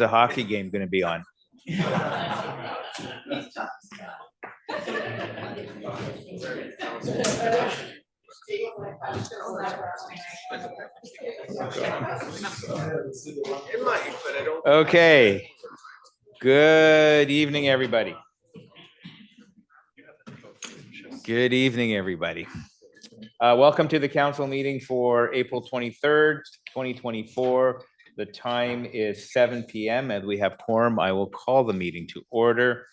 the hockey game going to be on? Okay. Good evening, everybody. Good evening, everybody. Welcome to the council meeting for April 23rd, 2024. The time is 7 p.m. and we have quorum. I will call the meeting to order.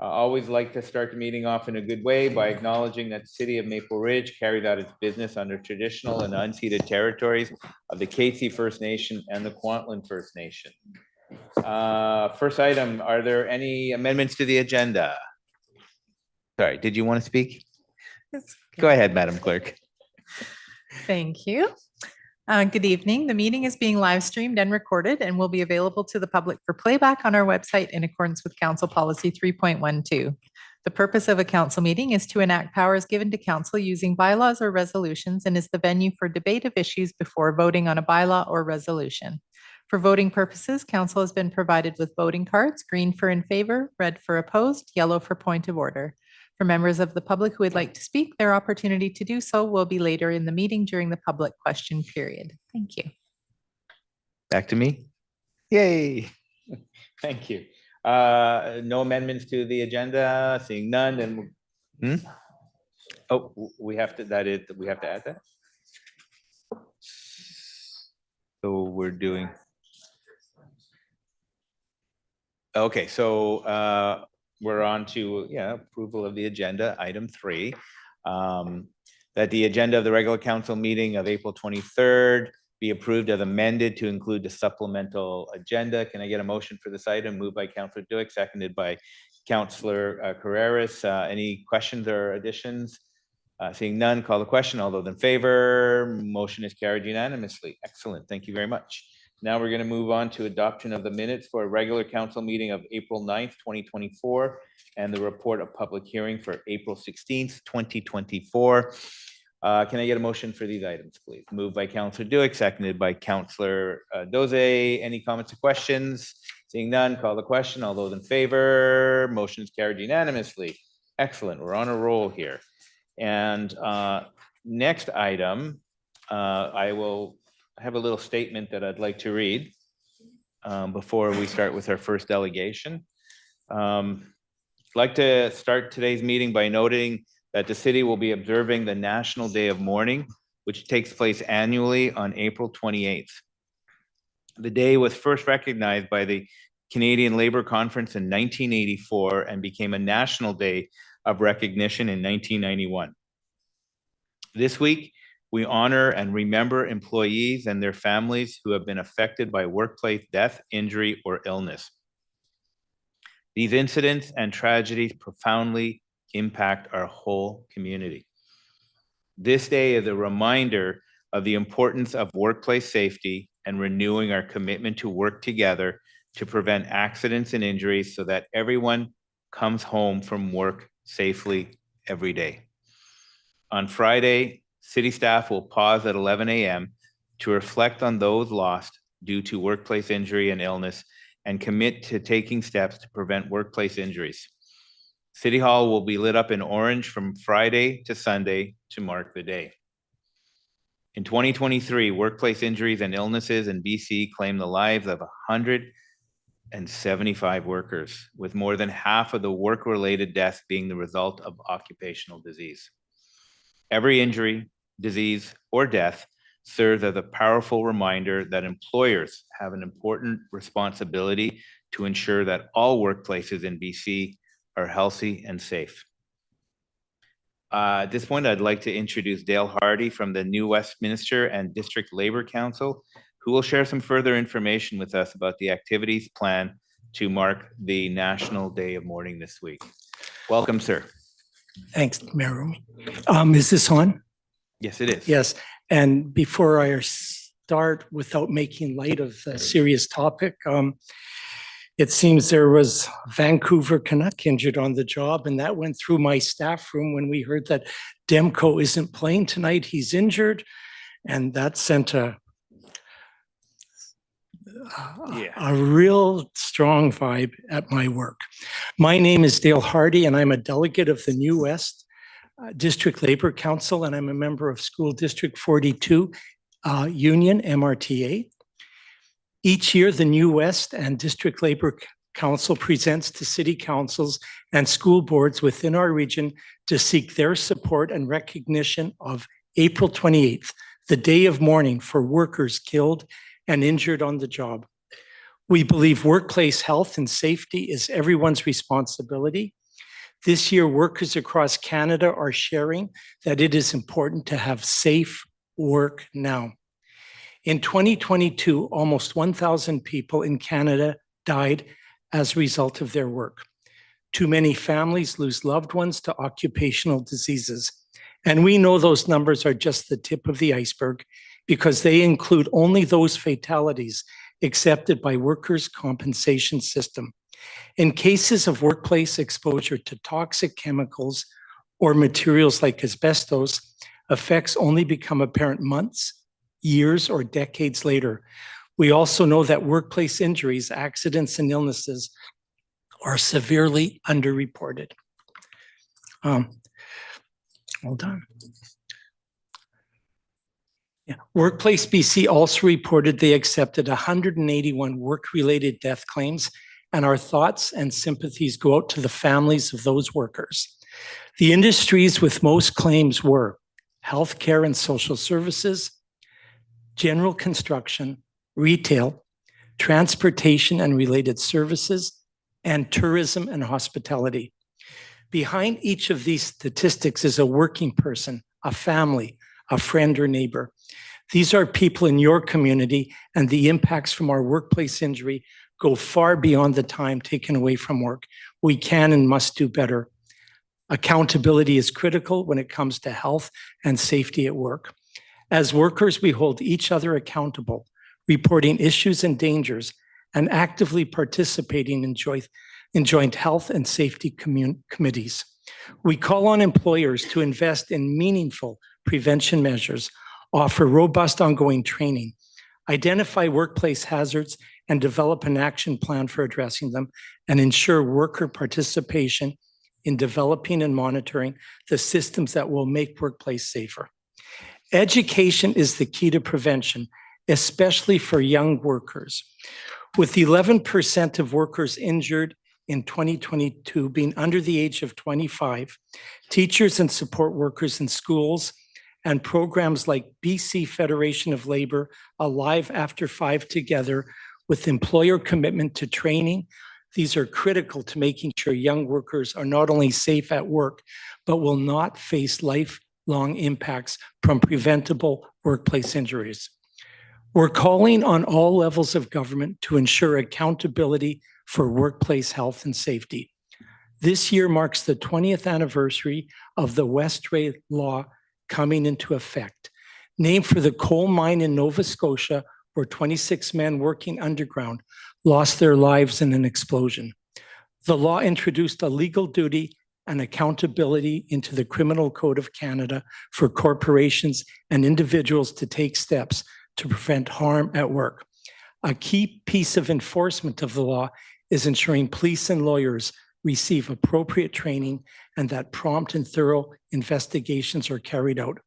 I always like to start the meeting off in a good way by acknowledging that the city of Maple Ridge carries out its business under traditional and unceded territories of the Katzie First Nation and the Kwantlen First Nation. First item, are there any amendments to the agenda? Sorry, did you want to speak? Go ahead, Madam Clerk. Thank you. Good evening. The meeting is being live streamed and recorded and will be available to the public for playback on our website in accordance with Council Policy 3.12. The purpose of a council meeting is to enact powers given to council using bylaws or resolutions and is the venue for debate of issues before voting on a bylaw or resolution. For voting purposes, council has been provided with voting cards, green for in favor, red for opposed, yellow for point of order. For members of the public who would like to speak, their opportunity to do so will be later in the meeting during the public question period. Thank you. Back to me. Yay. Thank you. No amendments to the agenda, seeing none. And oh, we have to add that. So we're doing. Okay, so we're on to approval of the agenda, item 3. That the agenda of the regular council meeting of April 23rd be approved as amended to include the supplemental agenda. Can I get a motion for this item? Moved by Councillor Duick, seconded by Councillor Carreras. Any questions or additions? Seeing none, call the question. All those in favor, motion is carried unanimously. Excellent. Thank you very much. Now we're going to move on to adoption of the minutes for a regular council meeting of April 9th, 2024, and the report of public hearing for April 16th, 2024. Can I get a motion for these items, please? Moved by Councillor Duick, seconded by Councillor Doze. Any comments or questions? Seeing none, call the question. All those in favor, motion is carried unanimously. Excellent. We're on a roll here. And next item, I will have a little statement that I'd like to read before we start with our first delegation. I'd like to start today's meeting by noting that the city will be observing the National Day of Mourning, which takes place annually on April 28th. The day was first recognized by the Canadian Labour Conference in 1984 and became a national day of recognition in 1991. This week, we honor and remember employees and their families who have been affected by workplace death, injury, or illness. These incidents and tragedies profoundly impact our whole community. This day is a reminder of the importance of workplace safety and renewing our commitment to work together to prevent accidents and injuries so that everyone comes home from work safely every day. On Friday, city staff will pause at 11 a.m. to reflect on those lost due to workplace injury and illness and commit to taking steps to prevent workplace injuries. City Hall will be lit up in orange from Friday to Sunday to mark the day. In 2023, workplace injuries and illnesses in BC claimed the lives of 175 workers, with more than half of the work-related deaths being the result of occupational disease. Every injury, disease, or death serves as a powerful reminder that employers have an important responsibility to ensure that all workplaces in BC are healthy and safe. At this point, I'd like to introduce Dale Hardy from the New Westminster and District Labour Council, who will share some further information with us about the activities planned to mark the National Day of Mourning this week. Welcome, sir. Thanks, Mayor. Is this on? Yes, it is. Yes. And before I start, without making light of a serious topic, it seems there was Vancouver Canuck injured on the job, and that went through my staff room when we heard that Demko isn't playing tonight. He's injured, and that sent a Yeah. a real strong vibe at my work. My name is Dale Hardy, and I'm a delegate of the New West District Labor Council, and I'm a member of School District 42 Union, MRTA. Each year, the New West and District Labor Council presents to city councils and school boards within our region to seek their support and recognition of April 28th, the day of mourning for workers killed and injured on the job. We believe workplace health and safety is everyone's responsibility. This year, workers across Canada are sharing that it is important to have safe work now. In 2022, almost 1,000 people in Canada died as a result of their work. Too many families lose loved ones to occupational diseases. And we know those numbers are just the tip of the iceberg because they include only those fatalities accepted by workers' compensation system. In cases of workplace exposure to toxic chemicals or materials like asbestos, effects only become apparent months, years, or decades later. We also know that workplace injuries, accidents, and illnesses are severely underreported. Hold on. Yeah. Workplace BC also reported they accepted 181 work-related death claims, and our thoughts and sympathies go out to the families of those workers. The industries with most claims were healthcare and social services, general construction, retail, transportation and related services, and tourism and hospitality. Behind each of these statistics is a working person, a family, a friend or neighbor. These are people in your community, and the impacts from our workplace injury go far beyond the time taken away from work. We can and must do better. Accountability is critical when it comes to health and safety at work. As workers, we hold each other accountable, reporting issues and dangers, and actively participating in joint health and safety committees. We call on employers to invest in meaningful prevention measures, offer robust ongoing training, identify workplace hazards, and develop an action plan for addressing them, and ensure worker participation in developing and monitoring the systems that will make workplace safer. Education is the key to prevention, especially for young workers. With 11% of workers injured in 2022 being under the age of 25, teachers and support workers in schools and programs like BC Federation of Labor, Alive After 5 Together, with employer commitment to training, these are critical to making sure young workers are not only safe at work, but will not face lifelong impacts from preventable workplace injuries. We're calling on all levels of government to ensure accountability for workplace health and safety. This year marks the 20th anniversary of the West Ray Law coming into effect. Named for the coal mine in Nova Scotia, where 26 men working underground lost their lives in an explosion. The law introduced a legal duty and accountability into the Criminal Code of Canada for corporations and individuals to take steps to prevent harm at work. A key piece of enforcement of the law is ensuring police and lawyers receive appropriate training and that prompt and thorough investigations are carried out.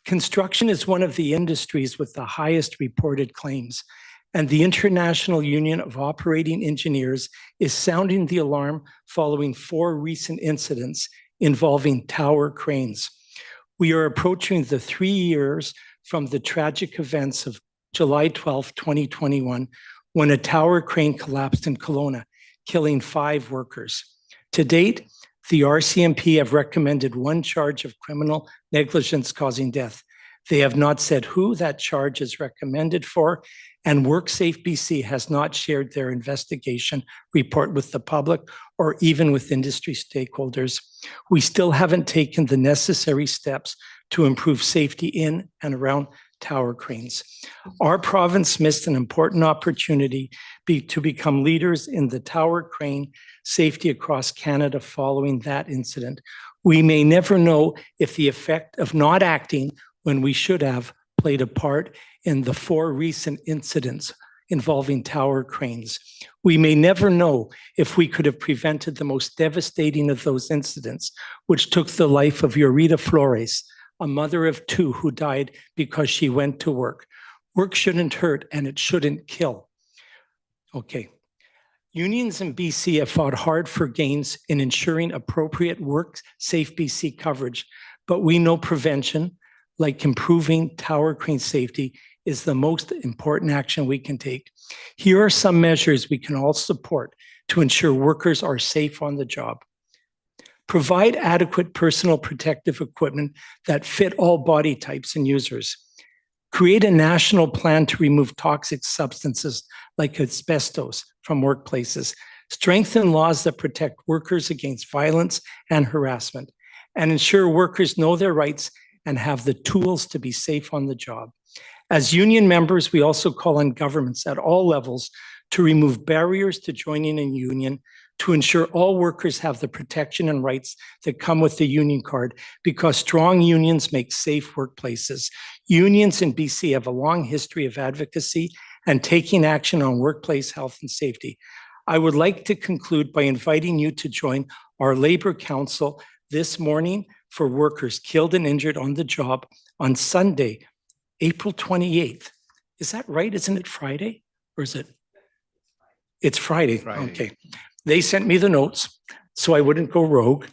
Construction is one of the industries with the highest reported claims, and the International Union of Operating Engineers is sounding the alarm following 4 recent incidents involving tower cranes. We are approaching the 3 years from the tragic events of July 12, 2021, when a tower crane collapsed in Kelowna, killing 5 workers. To date, the RCMP have recommended 1 charge of criminal negligence causing death. They have not said who that charge is recommended for, and WorkSafe BC has not shared their investigation report with the public or even with industry stakeholders. We still haven't taken the necessary steps to improve safety in and around tower cranes. Our province missed an important opportunity to become leaders in the tower crane safety across Canada following that incident. We may never know if the effect of not acting when we should have played a part in the 4 recent incidents involving tower cranes. We may never know if we could have prevented the most devastating of those incidents, which took the life of Eureka Flores, a mother of two who died because she went to work. Work shouldn't hurt and it shouldn't kill. Okay. Unions in BC have fought hard for gains in ensuring appropriate work safe BC coverage, but we know prevention, like improving tower crane safety, is the most important action we can take. Here are some measures we can all support to ensure workers are safe on the job. Provide adequate personal protective equipment that fit all body types and users. Create a national plan to remove toxic substances like asbestos from workplaces. Strengthen laws that protect workers against violence and harassment, and ensure workers know their rights and have the tools to be safe on the job. As union members, we also call on governments at all levels to remove barriers to joining a union, to ensure all workers have the protection and rights that come with the union card, because strong unions make safe workplaces. Unions in BC have a long history of advocacy and taking action on workplace health and safety. I would like to conclude by inviting you to join our Labor Council this morning for workers killed and injured on the job on Sunday, April 28th. Is that right? Isn't it Friday? Or is it? It's Friday. Friday. Okay. They sent me the notes so I wouldn't go rogue.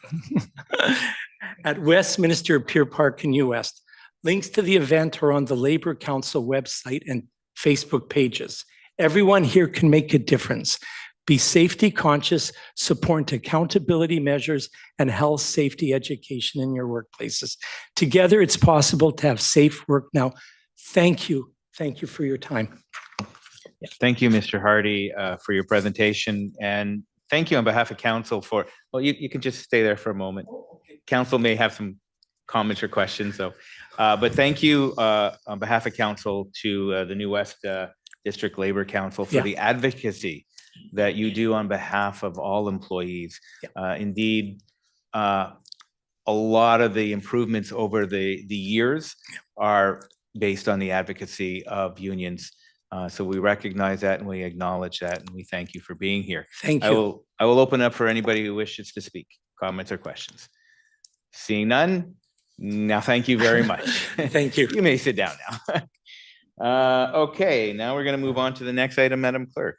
At Westminster Pier Park in US. Links to the event are on the Labor Council website and Facebook pages. Everyone here can make a difference. Be safety conscious, support accountability measures, and health safety education in your workplaces. Together, it's possible to have safe work now. Thank you. Thank you for your time. Thank you, Mr. Hardy, for your presentation. And thank you on behalf of council for, well, you can just stay there for a moment. Council may have some comments or questions, though. But thank you on behalf of council to the New West District Labor Council for the advocacy that you do on behalf of all employees. Indeed, a lot of the improvements over the years are based on the advocacy of unions. So we recognize that and we acknowledge that, and we thank you for being here. Thank you. I will open up for anybody who wishes to speak, comments or questions. Seeing none, now thank you very much. Thank you. You may sit down now. Okay, now we're going to move on to the next item, Madam Clerk.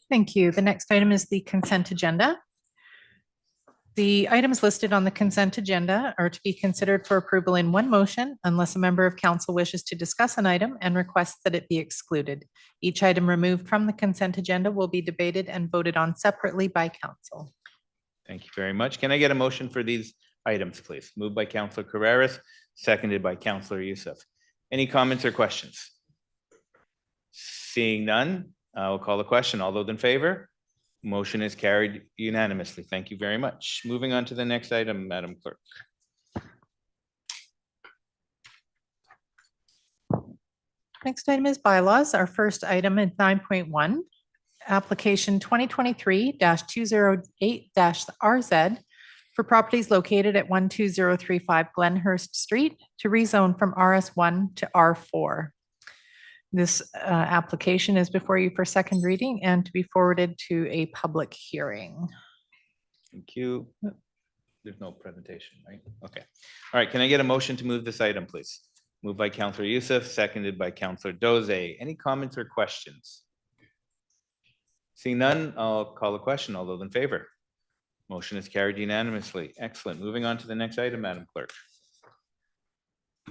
Thank you. The next item is the consent agenda. The items listed on the consent agenda are to be considered for approval in one motion unless a member of council wishes to discuss an item and requests that it be excluded. Each item removed from the consent agenda will be debated and voted on separately by council. Thank you very much. Can I get a motion for these items, please? Moved by Councillor Carreras, seconded by Councillor Youssef. Any comments or questions? Seeing none, I'll call the question. All those in favor? Motion is carried unanimously. Thank you very much. Moving on to the next item, Madam Clerk. Next item is bylaws. Our first item is 9.1, application 2023-208-RZ for properties located at 12035 Glenhurst Street to rezone from RS1 to R4. This application is before you for second reading and to be forwarded to a public hearing. Thank you. There's no presentation, right? Okay. All right. Can I get a motion to move this item, please? Moved by Councillor Youssef, seconded by Councillor Doze. Any comments or questions? Seeing none, I'll call the question. All those in favor? Motion is carried unanimously. Excellent. Moving on to the next item, Madam Clerk.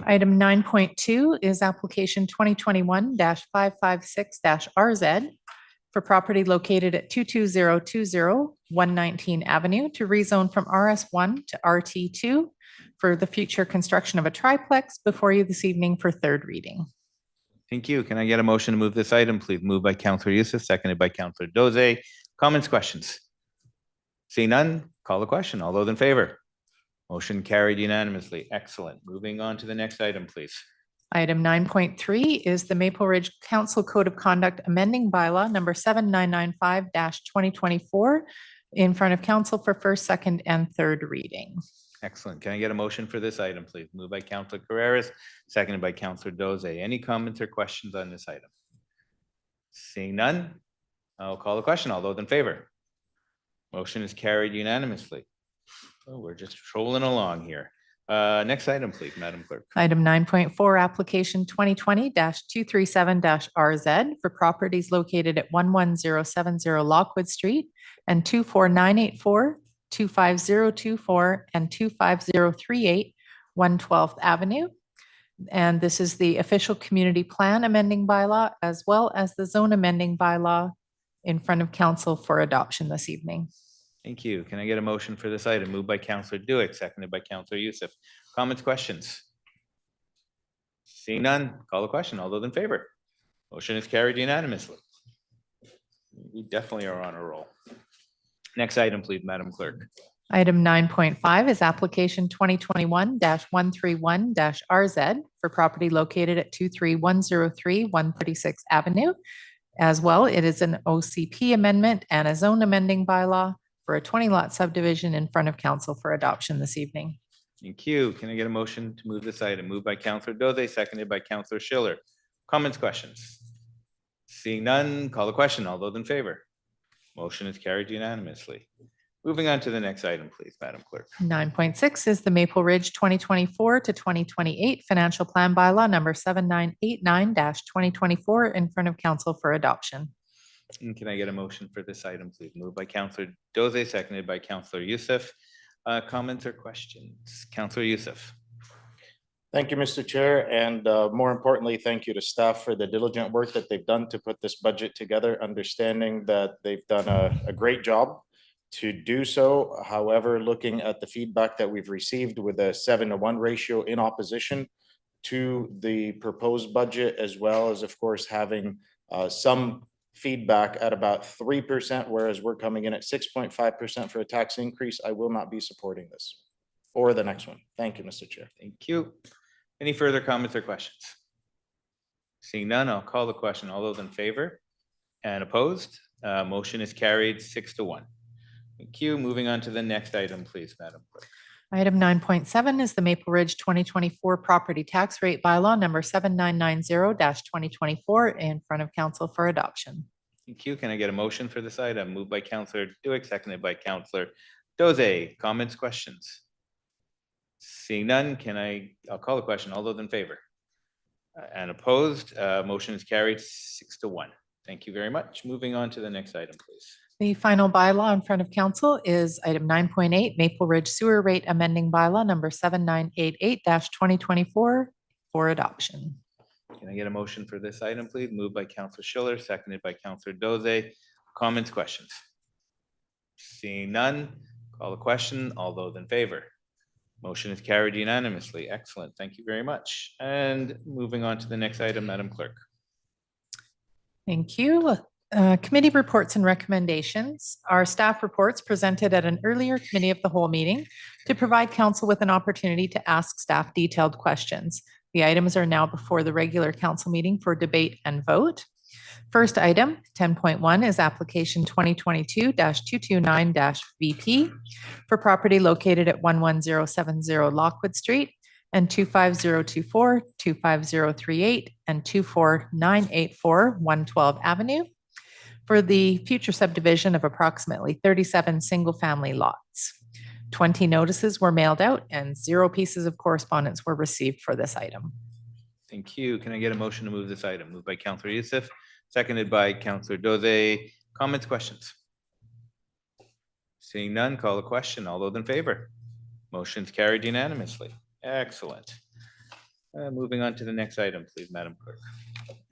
Item 9.2 is application 2021-556-RZ for property located at 22020 119 Avenue to rezone from RS1 to RT2 for the future construction of a triplex before you this evening for third reading. Thank you. Can I get a motion to move this item, please? Moved by Councillor Youssef, seconded by Councillor Doze. Comments, questions? Seeing none, call the question. All those in favor? Motion carried unanimously. Excellent. Moving on to the next item, please. Item 9.3 is the Maple Ridge Council Code of Conduct amending bylaw number 7995-2024 in front of council for first, second, and third reading. Excellent. Can I get a motion for this item, please? Moved by Counselor Carreras, seconded by Counselor Doze. Any comments or questions on this item? Seeing none, I'll call the question. All those in favor? Motion is carried unanimously. Oh, we're just trolling along here. Next item, please, Madam Clerk. Item 9.4, application 2020-237-RZ for properties located at 11070 Lockwood Street and 24984, 25024, and 25038 112th Avenue. And this is the official community plan amending bylaw as well as the zone amending bylaw in front of council for adoption this evening. Thank you. Can I get a motion for this item? Moved by Counselor Dewitt, seconded by Counselor Youssef. Comments, questions? Seeing none, call the question. All those in favor? Motion is carried unanimously. We definitely are on a roll. Next item, please, Madam Clerk. Item 9.5 is application 2021-131-RZ for property located at 23103 136th Avenue. As well, it is an OCP amendment and a zone amending bylaw for a 20-lot subdivision in front of council for adoption this evening. Thank you. Can I get a motion to move this item? Moved by Counselor Doze, seconded by Counselor Schiller. Comments, questions? Seeing none, call the question. All those in favor? Motion is carried unanimously. Moving on to the next item, please, Madam Clerk. 9.6 is the Maple Ridge 2024 to 2028 financial plan bylaw number 7989-2024 in front of council for adoption. And can I get a motion for this item, please? Moved by Counselor Doze, seconded by Counselor Youssef. Comments or questions? Counselor Youssef. Thank you, Mr. Chair, and more importantly, thank you to staff for the diligent work that they've done to put this budget together, understanding that they've done a great job to do so. However, looking at the feedback that we've received with a 7-to-1 ratio in opposition to the proposed budget, as well as, of course, having some feedback at about 3%, whereas we're coming in at 6.5% for a tax increase, I will not be supporting this or the next one. Thank you, Mr. Chair. Thank you. Any further comments or questions? Seeing none, I'll call the question. All those in favor and opposed? Motion is carried 6-1. Thank you. Moving on to the next item, please, Madam Clerk. Item 9.7 is the Maple Ridge 2024 property tax rate bylaw number 7990-2024 in front of council for adoption. Thank you. Can I get a motion for this item? Moved by Counselor Dewitt, seconded by Counselor Doze. Comments, questions? Seeing none, I'll call the question. All those in favor and opposed, motion is carried 6-1. Thank you very much. Moving on to the next item, please. The final bylaw in front of council is item 9.8 Maple Ridge sewer rate amending bylaw number 7988-2024 for adoption. Can I get a motion for this item, please? Moved by Counselor Schiller, seconded by Counselor Doze. Comments, questions? Seeing none, call the question. All those in favor? Motion is carried unanimously. Excellent. Thank you very much. And moving on to the next item, Madam Clerk. Thank you. Committee reports and recommendations. Our staff reports presented at an earlier committee of the whole meeting to provide council with an opportunity to ask staff detailed questions. The items are now before the regular council meeting for debate and vote. First item, 10.1, is application 2022-229-VP for property located at 11070 Lockwood Street and 25024, 25038, and 24984 112 Avenue for the future subdivision of approximately 37 single-family lots. 20 notices were mailed out and 0 pieces of correspondence were received for this item. Thank you. Can I get a motion to move this item? Moved by Counselor Youssef, seconded by Counselor Doze. Comments, questions? Seeing none, call the question. All those in favor? Motion's carried unanimously. Excellent. Moving on to the next item, please, Madam Clerk.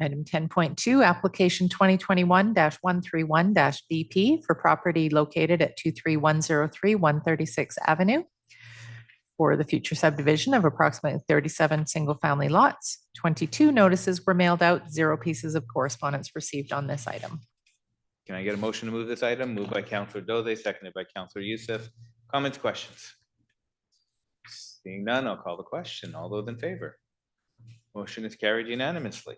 Item 10.2, application 2021-131-BP for property located at 23103 136th Avenue for the future subdivision of approximately 37 single-family lots. 22 notices were mailed out, 0 pieces of correspondence received on this item. Can I get a motion to move this item? Moved by Counselor Doze, seconded by Counselor Youssef. Comments, questions? Seeing none, I'll call the question. All those in favor? Motion is carried unanimously.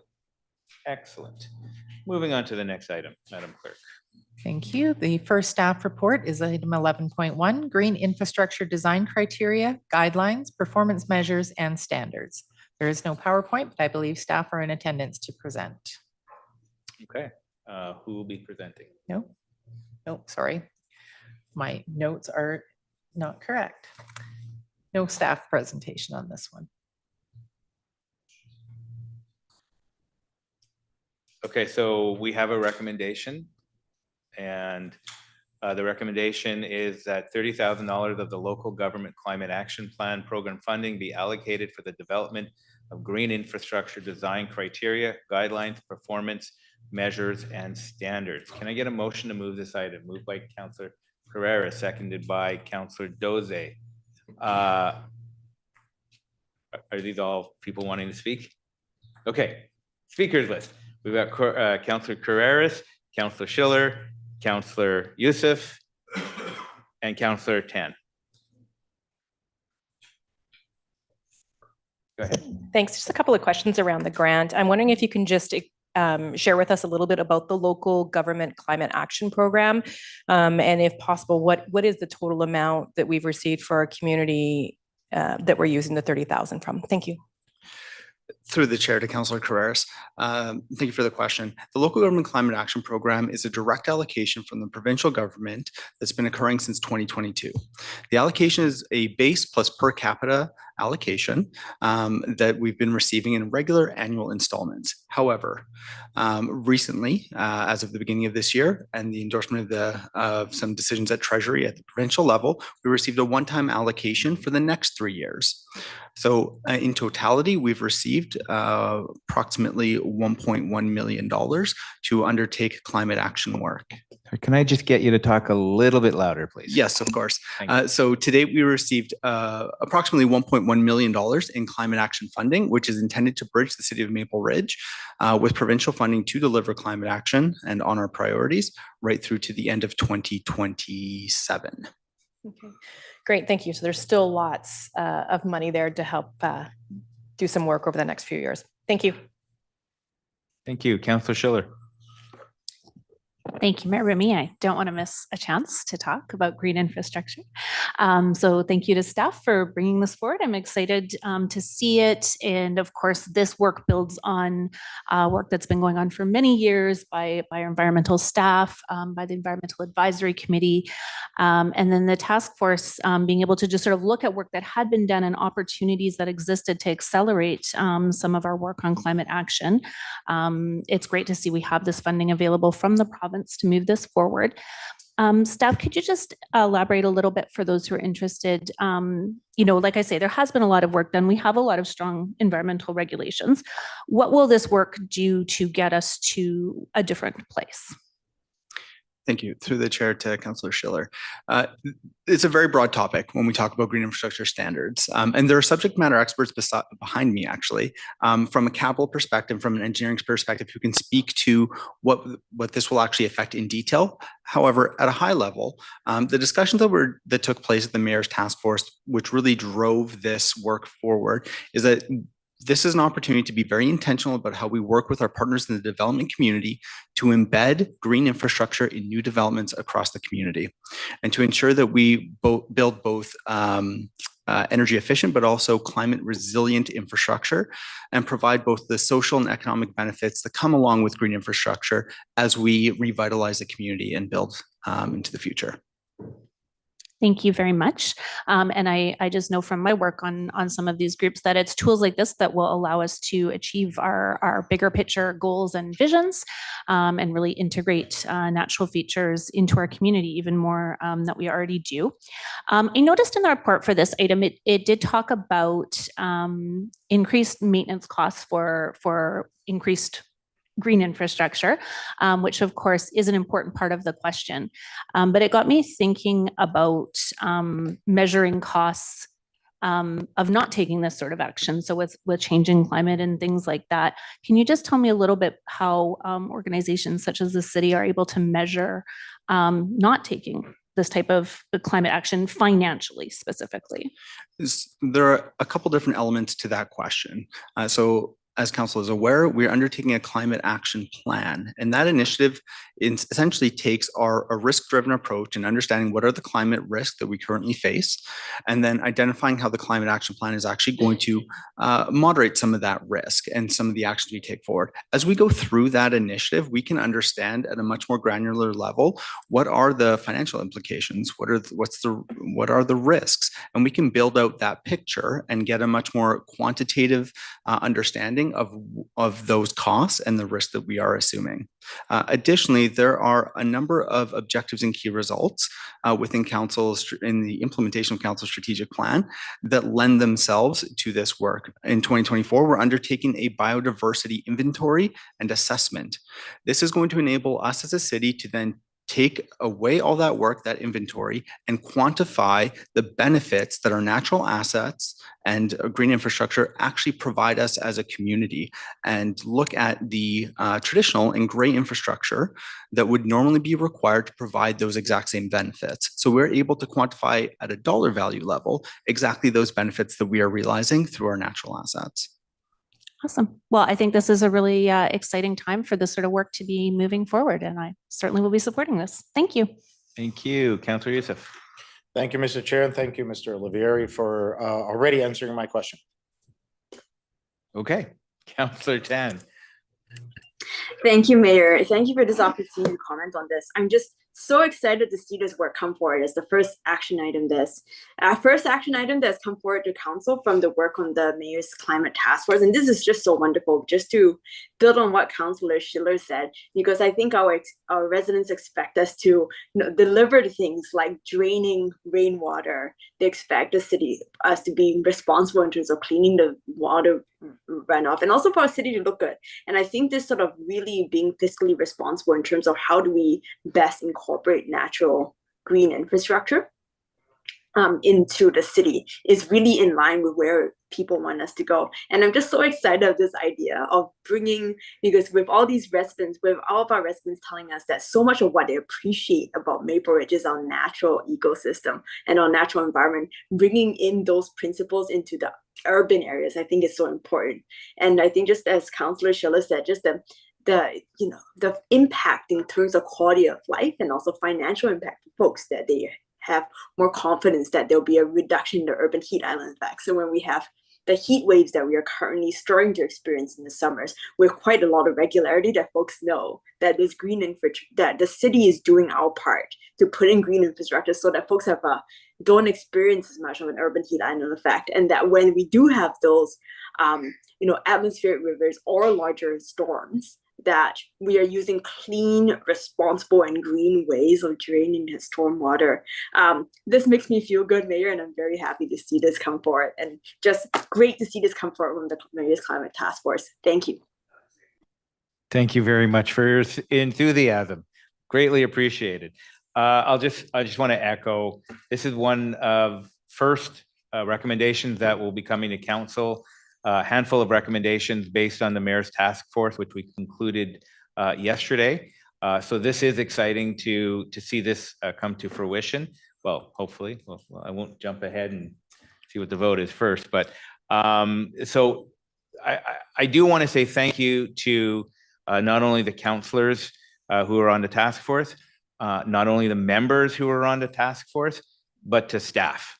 Excellent. Moving on to the next item, Madam Clerk. Thank you. The first staff report is item 11.1, green infrastructure design criteria, guidelines, performance measures, and standards. There is no PowerPoint, but I believe staff are in attendance to present. Okay, who will be presenting? No, sorry. My notes are not correct. No staff presentation on this one. Okay, so we have a recommendation. And the recommendation is that $30,000 of the local government climate action plan program funding be allocated for the development of green infrastructure design criteria, guidelines, performance measures, and standards. Can I get a motion to move this item? Moved by Councillor Carrera, seconded by Councillor Doze. Are these all people wanting to speak? Okay, speakers list. We've got Councillor Carreras, Councillor Schiller, Councillor Youssef, and Councillor Tan. Go ahead. Thanks. Just a couple of questions around the grant. I'm wondering if you can just share with us a little bit about the local government climate action program. And if possible, what is the total amount that we've received for our community that we're using the 30,000 from? Thank you. Through the chair to Councillor Carreras. Thank you for the question. The Local Government Climate Action Program is a direct allocation from the provincial government that's been occurring since 2022. The allocation is a base plus per capita allocation that we've been receiving in regular annual installments. However, recently, as of the beginning of this year, and the endorsement of some decisions at Treasury at the provincial level, we received a one-time allocation for the next 3 years. So in totality, we've received approximately $1.1 million to undertake climate action work. Can I just get you to talk a little bit louder, please? Yes, of course. Thank you. So to date, we received approximately $1.1 million in climate action funding, which is intended to bridge the city of Maple Ridge with provincial funding to deliver climate action and on our priorities right through to the end of 2027. Okay, great. Thank you. So there's still lots of money there to help do some work over the next few years. Thank you. Thank you. Councillor Schiller. Thank you, Mayor Remy. I don't want to miss a chance to talk about green infrastructure. So thank you to staff for bringing this forward. I'm excited to see it. And of course, this work builds on work that's been going on for many years by our environmental staff, by the Environmental Advisory Committee, and then the task force being able to just sort of look at work that had been done and opportunities that existed to accelerate some of our work on climate action. It's great to see we have this funding available from the province to move this forward. Staff, could you just elaborate a little bit for those who are interested? Like I say, there has been a lot of work done. We have a lot of strong environmental regulations. What will this work do to get us to a different place? Thank you. Through the chair to Councillor Schiller. It's a very broad topic when we talk about green infrastructure standards. And there are subject matter experts behind me, actually, from a capital perspective, from an engineering perspective, who can speak to what this will actually affect in detail. However, at a high level, the discussions that took place at the Mayor's Task Force, which really drove this work forward, is that this is an opportunity to be very intentional about how we work with our partners in the development community to embed green infrastructure in new developments across the community, and to ensure that we build both energy efficient but also climate resilient infrastructure, and provide both the social and economic benefits that come along with green infrastructure as we revitalize the community and build into the future. Thank you very much. And I just know from my work on some of these groups that it's tools like this that will allow us to achieve our bigger picture goals and visions, and really integrate natural features into our community even more that we already do. I noticed in the report for this item, it did talk about increased maintenance costs for increased green infrastructure, which of course is an important part of the question. But it got me thinking about measuring costs of not taking this sort of action. So with changing climate and things like that, can you just tell me a little bit how organizations such as the city are able to measure not taking this type of climate action financially, specifically? There are a couple different elements to that question. So as council is aware, we're undertaking a climate action plan. And that initiative essentially takes a risk-driven approach in understanding what are the climate risks that we currently face, and then identifying how the climate action plan is actually going to moderate some of that risk and some of the actions we take forward. As we go through that initiative, we can understand at a much more granular level, what are the financial implications? What are the risks? And we can build out that picture and get a much more quantitative understanding of those costs and the risk that we are assuming. Additionally, there are a number of objectives and key results within council's in the implementation of council's strategic plan that lend themselves to this work. In 2024, we're undertaking a biodiversity inventory and assessment. This is going to enable us as a city to then take away all that work, that inventory, and quantify the benefits that our natural assets and green infrastructure actually provide us as a community, and look at the traditional and gray infrastructure that would normally be required to provide those exact same benefits. So we're able to quantify at a dollar value level exactly those benefits that we are realizing through our natural assets. Awesome. Well, I think this is a really exciting time for this sort of work to be moving forward, and I certainly will be supporting this. Thank you. Thank you, Councillor Youssef. Thank you, Mr. Chair, and thank you, Mr. Olivieri, for already answering my question. Okay, Councillor Tan. Thank you, Mayor. Thank you for this opportunity to comment on this. I'm just so excited to see this work come forward as the first action item that's come forward to council from the work on the Mayor's Climate Task Force. And this is just so wonderful, just to build on what Councillor Schiller said, because I think our residents expect us to deliver things like draining rainwater. They expect us to be responsible in terms of cleaning the water runoff, and also for our city to look good. And I think this sort of really being fiscally responsible in terms of how do we best incorporate natural green infrastructure into the city is really in line with where people want us to go. And I'm just so excited of this idea of bringing, because with all these residents, with all of our residents telling us that so much of what they appreciate about Maple Ridge is our natural ecosystem and our natural environment, bringing in those principles into the urban areas, I think is so important. And I think, just as Councillor Schiller said, just the impact in terms of quality of life and also financial impact for folks, that they have more confidence that there'll be a reduction in the urban heat island effect. So when we have the heat waves that we are currently starting to experience in the summers with quite a lot of regularity, that folks know that this green infrastructure, that the city is doing our part to put in green infrastructure so that folks have don't experience as much of an urban heat island effect. And that when we do have those atmospheric rivers or larger storms, that we are using clean, responsible, and green ways of draining the storm water. This makes me feel good, Mayor, and I'm very happy to see this come forward, and just great to see this come forward from the Mayor's Climate Task Force. Thank you. Thank you very much for your enthusiasm. Greatly appreciated. I just want to echo, this is one of first recommendations that will be coming to council. A handful of recommendations based on the Mayor's Task Force, which we concluded yesterday. So this is exciting to see this come to fruition. Well, hopefully. Well, I won't jump ahead and see what the vote is first, but so I do want to say thank you to not only the councillors who are on the task force, not only the members who are on the task force, but to staff.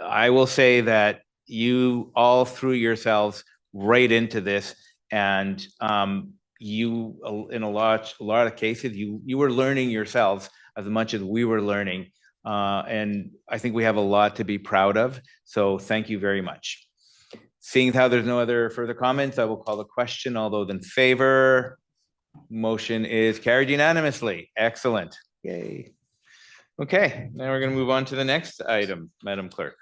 I will say that you all threw yourselves right into this, and you, in a lot of cases, you were learning yourselves as much as we were learning, and I think we have a lot to be proud of. So thank you very much. Seeing how there's no other further comments, I will call the question. All those in favor, motion is carried unanimously. Excellent. Yay. Okay, now we're going to move on to the next item, Madam Clerk.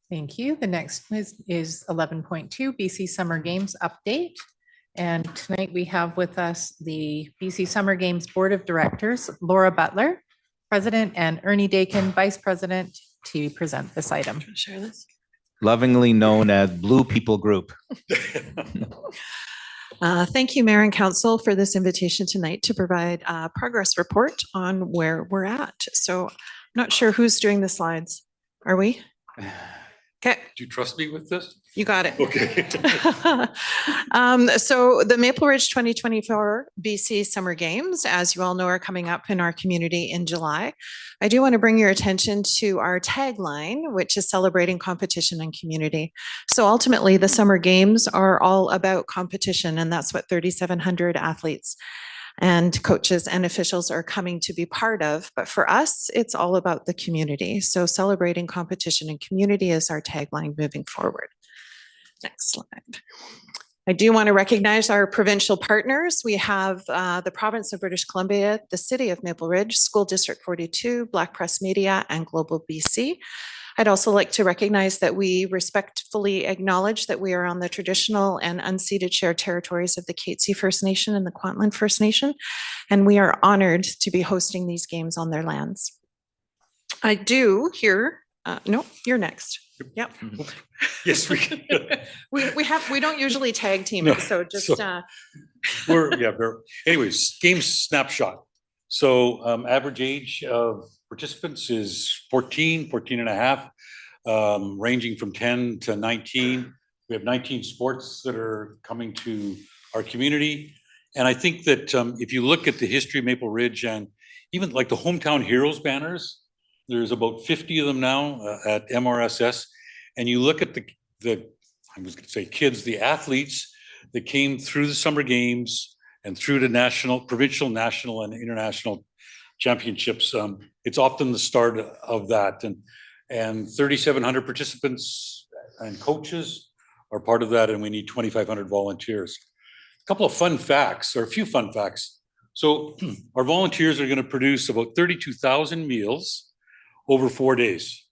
Thank you. The next is 11.2 BC Summer Games update. And tonight we have with us the BC Summer Games Board of Directors, Laura Butler, President, and Ernie Dakin, Vice President, to present this item. Share this. Lovingly known as Blue People Group. Thank you, Mayor and Council, for this invitation tonight to provide a progress report on where we're at. So I'm not sure who's doing the slides. Are we? Okay. Do you trust me with this? You got it. Okay. So the Maple Ridge 2024 BC Summer Games, as you all know, are coming up in our community in July. I do want to bring your attention to our tagline, which is celebrating competition and community. So ultimately, the Summer Games are all about competition, and that's what 3,700 athletes and coaches and officials are coming to be part of. But for us, it's all about the community. So celebrating competition and community is our tagline moving forward. Next slide. I do want to recognize our provincial partners. We have the province of British Columbia, the city of Maple Ridge, School District 42, Black Press Media, and Global BC. I'd also like to recognize that we respectfully acknowledge that we are on the traditional and unceded shared territories of the Katzie First Nation and the Kwantlen First Nation, and we are honored to be hosting these games on their lands. I do hear, no, you're next. Yep. Yes, we We don't usually tag team No, it, so just, anyways, game snapshot. So average age of participants is 14 and a half, ranging from 10 to 19. We have 19 sports that are coming to our community. And I think that if you look at the history of Maple Ridge and even like the Hometown Heroes banners, there's about 50 of them now at MRSS. And you look at the I was going to say kids, the athletes that came through the summer games and through the national, provincial, national, and international championships. It's often the start of that. And 3,700 participants and coaches are part of that. And we need 2,500 volunteers. A couple of fun facts, or a few fun facts. So our volunteers are going to produce about 32,000 meals over 4 days.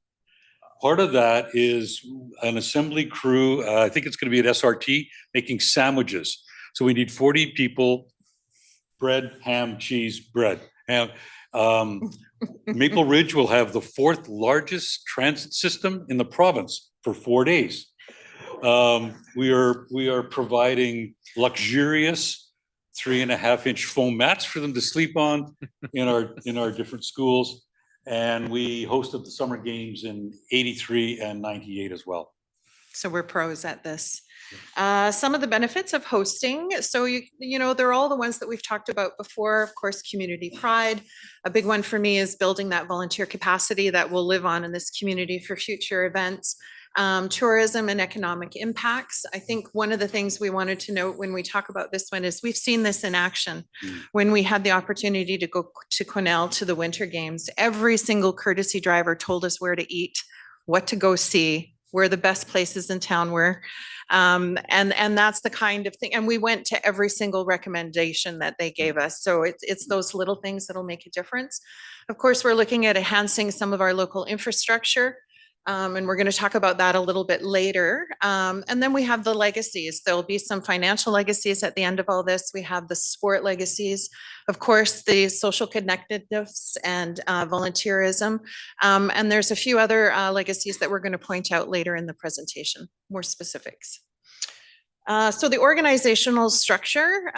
Part of that is an assembly crew. I think it's going to be at SRT making sandwiches. So we need 40 people, bread, ham, cheese, bread. Ham. Maple Ridge will have the 4th largest transit system in the province for 4 days. We are providing luxurious 3.5-inch foam mats for them to sleep on in our different schools. And we hosted the summer games in 83 and 98 as well. so we're pros at this. Some of the benefits of hosting. So, you know, they're all the ones that we've talked about before. Of course, community pride. A big one for me is building that volunteer capacity that will live on in this community for future events. Tourism and economic impacts. I think one of the things we wanted to note when we talk about this one is we've seen this in action. When we had the opportunity to go to Quesnel to the Winter Games, every single courtesy driver told us where to eat, what to go see, where the best places in town were. And that's the kind of thing. And we went to every single recommendation that they gave us. So it's those little things that'll make a difference. Of course, we're looking at enhancing some of our local infrastructure. And we're going to talk about that a little bit later. And then we have the legacies. There'll be some financial legacies at the end of all this. We have the sport legacies, of course, the social connectedness and volunteerism. And there's a few other legacies that we're going to point out later in the presentation, more specifics. So the organizational structure,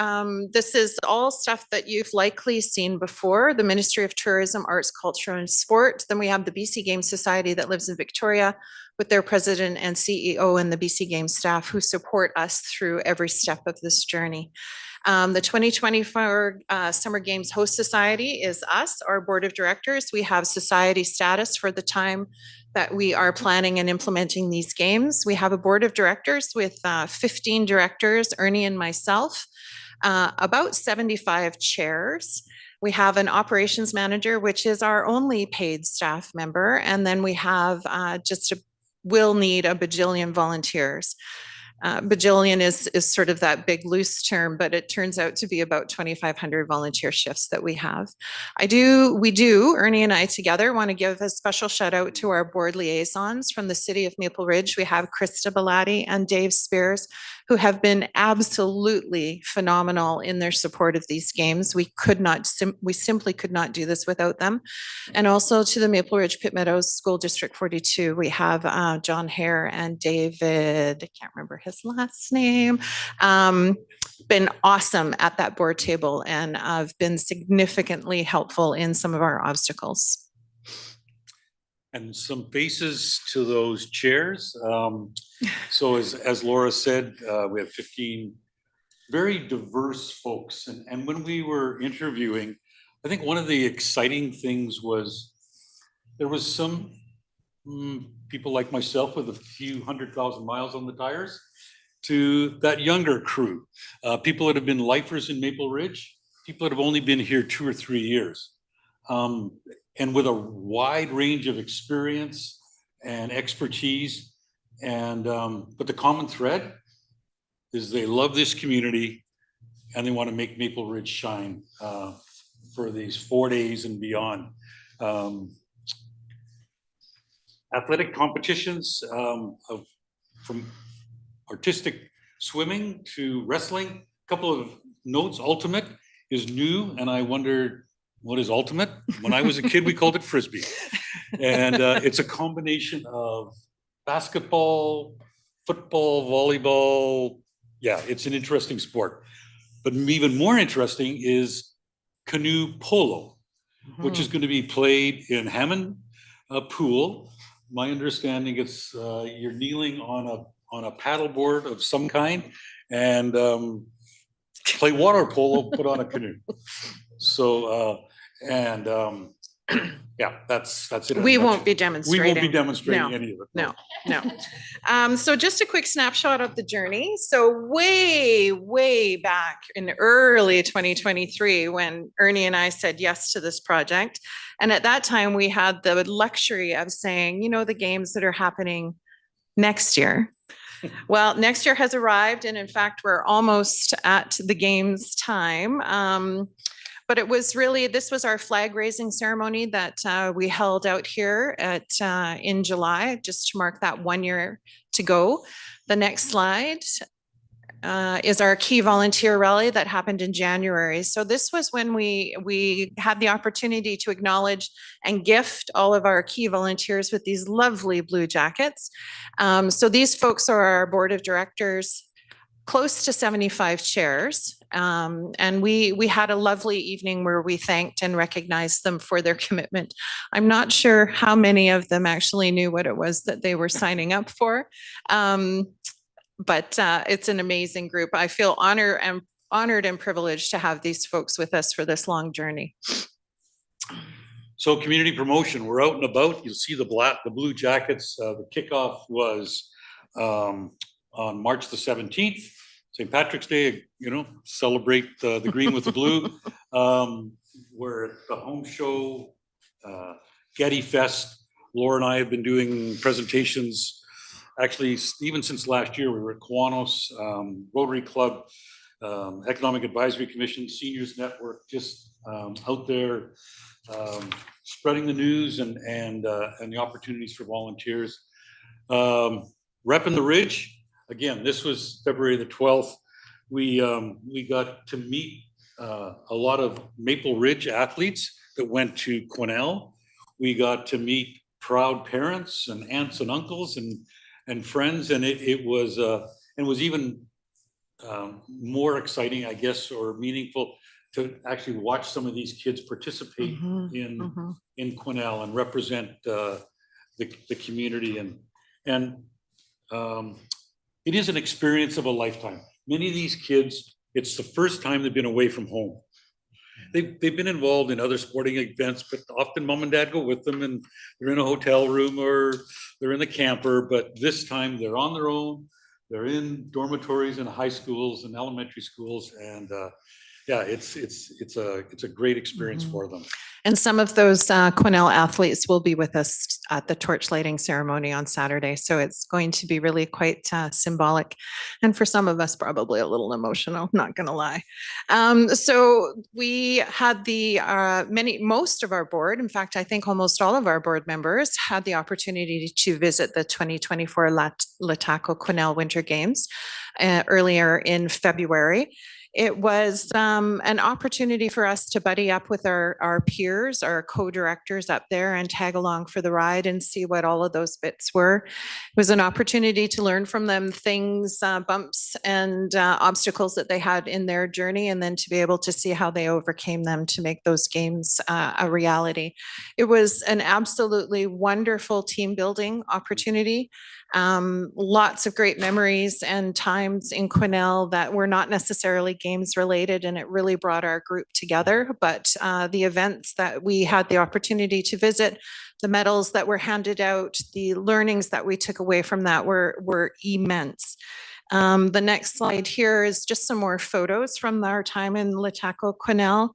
this is all stuff that you've likely seen before. The Ministry of Tourism, Arts, Culture and Sport. Then we have the BC Games Society that lives in Victoria with their president and CEO and the BC Games staff who support us through every step of this journey. The 2024 Summer Games Host Society is us, our board of directors. We have society status for the time that we are planning and implementing these games. We have a board of directors with 15 directors, Ernie and myself, about 75 chairs. We have an operations manager, which is our only paid staff member. And then we have we'll need a bajillion volunteers. Bajillion is sort of that big loose term, but it turns out to be about 2,500 volunteer shifts that we have. We do, Ernie and I together want to give a special shout out to our board liaisons from the city of Maple Ridge. We have Krista Belatti and Dave Spears, who have been absolutely phenomenal in their support of these games. We simply could not do this without them. And also to the Maple Ridge Pitt Meadows School District 42, we have John Hare and David, I can't remember his last name, been awesome at that board table and have been significantly helpful in some of our obstacles. and some faces to those chairs. So as Laura said, we have 15 very diverse folks. And when we were interviewing, I think one of the exciting things was there was some people like myself with a few 100,000 miles on the tires to that younger crew, people that have been lifers in Maple Ridge, people that have only been here 2 or 3 years, and with a wide range of experience and expertise. And but the common thread is they love this community and they want to make Maple Ridge shine for these 4 days and beyond. Athletic competitions from artistic swimming to wrestling. A couple of notes, ultimate is new, and I wondered, what is ultimate? When I was a kid, we called it Frisbee. And it's a combination of basketball, football, volleyball. Yeah, it's an interesting sport. But even more interesting is canoe polo, which is going to be played in Hammond Pool. My understanding is you're kneeling on a paddleboard of some kind and play water polo, put on a canoe. So yeah, that's it. We won't be We demonstrating. won't be demonstrating No, any of it. no. So just a quick snapshot of the journey. So way back in early 2023, when Ernie and I said yes to this project. And at that time, we had the luxury of saying, the games that are happening next year. Well, next year has arrived. And in fact, we're almost at the games time. But it was really, this was our flag raising ceremony that we held out here in July, just to mark that 1 year to go. The next slide is our key volunteer rally that happened in January. So this was when we had the opportunity to acknowledge and gift all of our key volunteers with these lovely blue jackets. So these folks are our board of directors, close to 75 chairs. And we had a lovely evening where we thanked and recognized them for their commitment. I'm not sure how many of them actually knew what it was that they were signing up for. But it's an amazing group. I feel honored and privileged to have these folks with us for this long journey. So community promotion, we're out and about. You'll see the blue jackets. The kickoff was on March the 17th. St. Patrick's Day, celebrate the green with the blue. We're at the home show, Getty Fest. Laura and I have been doing presentations. Actually, even since last year, we were at Kiwanis, Rotary Club, Economic Advisory Commission, Seniors Network, just out there spreading the news and the opportunities for volunteers. Repping the Ridge. Again, this was February the 12th. We got to meet a lot of Maple Ridge athletes that went to Quesnel. We got to meet proud parents and aunts and uncles and friends, and it was even more exciting, I guess, or meaningful to actually watch some of these kids participate in Quesnel and represent the community and it is an experience of a lifetime. Many of these kids, it's the first time they've been away from home. They've been involved in other sporting events, but often mom and dad go with them and they're in a hotel room or they're in the camper, but this time they're on their own. They're in dormitories and high schools and elementary schools. And yeah, it's a great experience for them. And some of those Quesnel athletes will be with us at the torch lighting ceremony on Saturday. So it's going to be really quite symbolic. And for some of us, probably a little emotional, not going to lie. So we had most of our board, in fact, I think almost all of our board members had the opportunity to visit the 2024 Lataco Quesnel Winter Games earlier in February. It was an opportunity for us to buddy up with our peers, our co-directors up there and tag along for the ride and see what all of those bits were. It was an opportunity to learn from them things, bumps and obstacles that they had in their journey, and then to be able to see how they overcame them to make those games a reality. It was an absolutely wonderful team building opportunity. Lots of great memories and times in Quesnel that were not necessarily games related, and it really brought our group together. But the events that we had the opportunity to visit, the medals that were handed out, the learnings that we took away from that were immense. The next slide here is just some more photos from our time in Lataco Quesnel.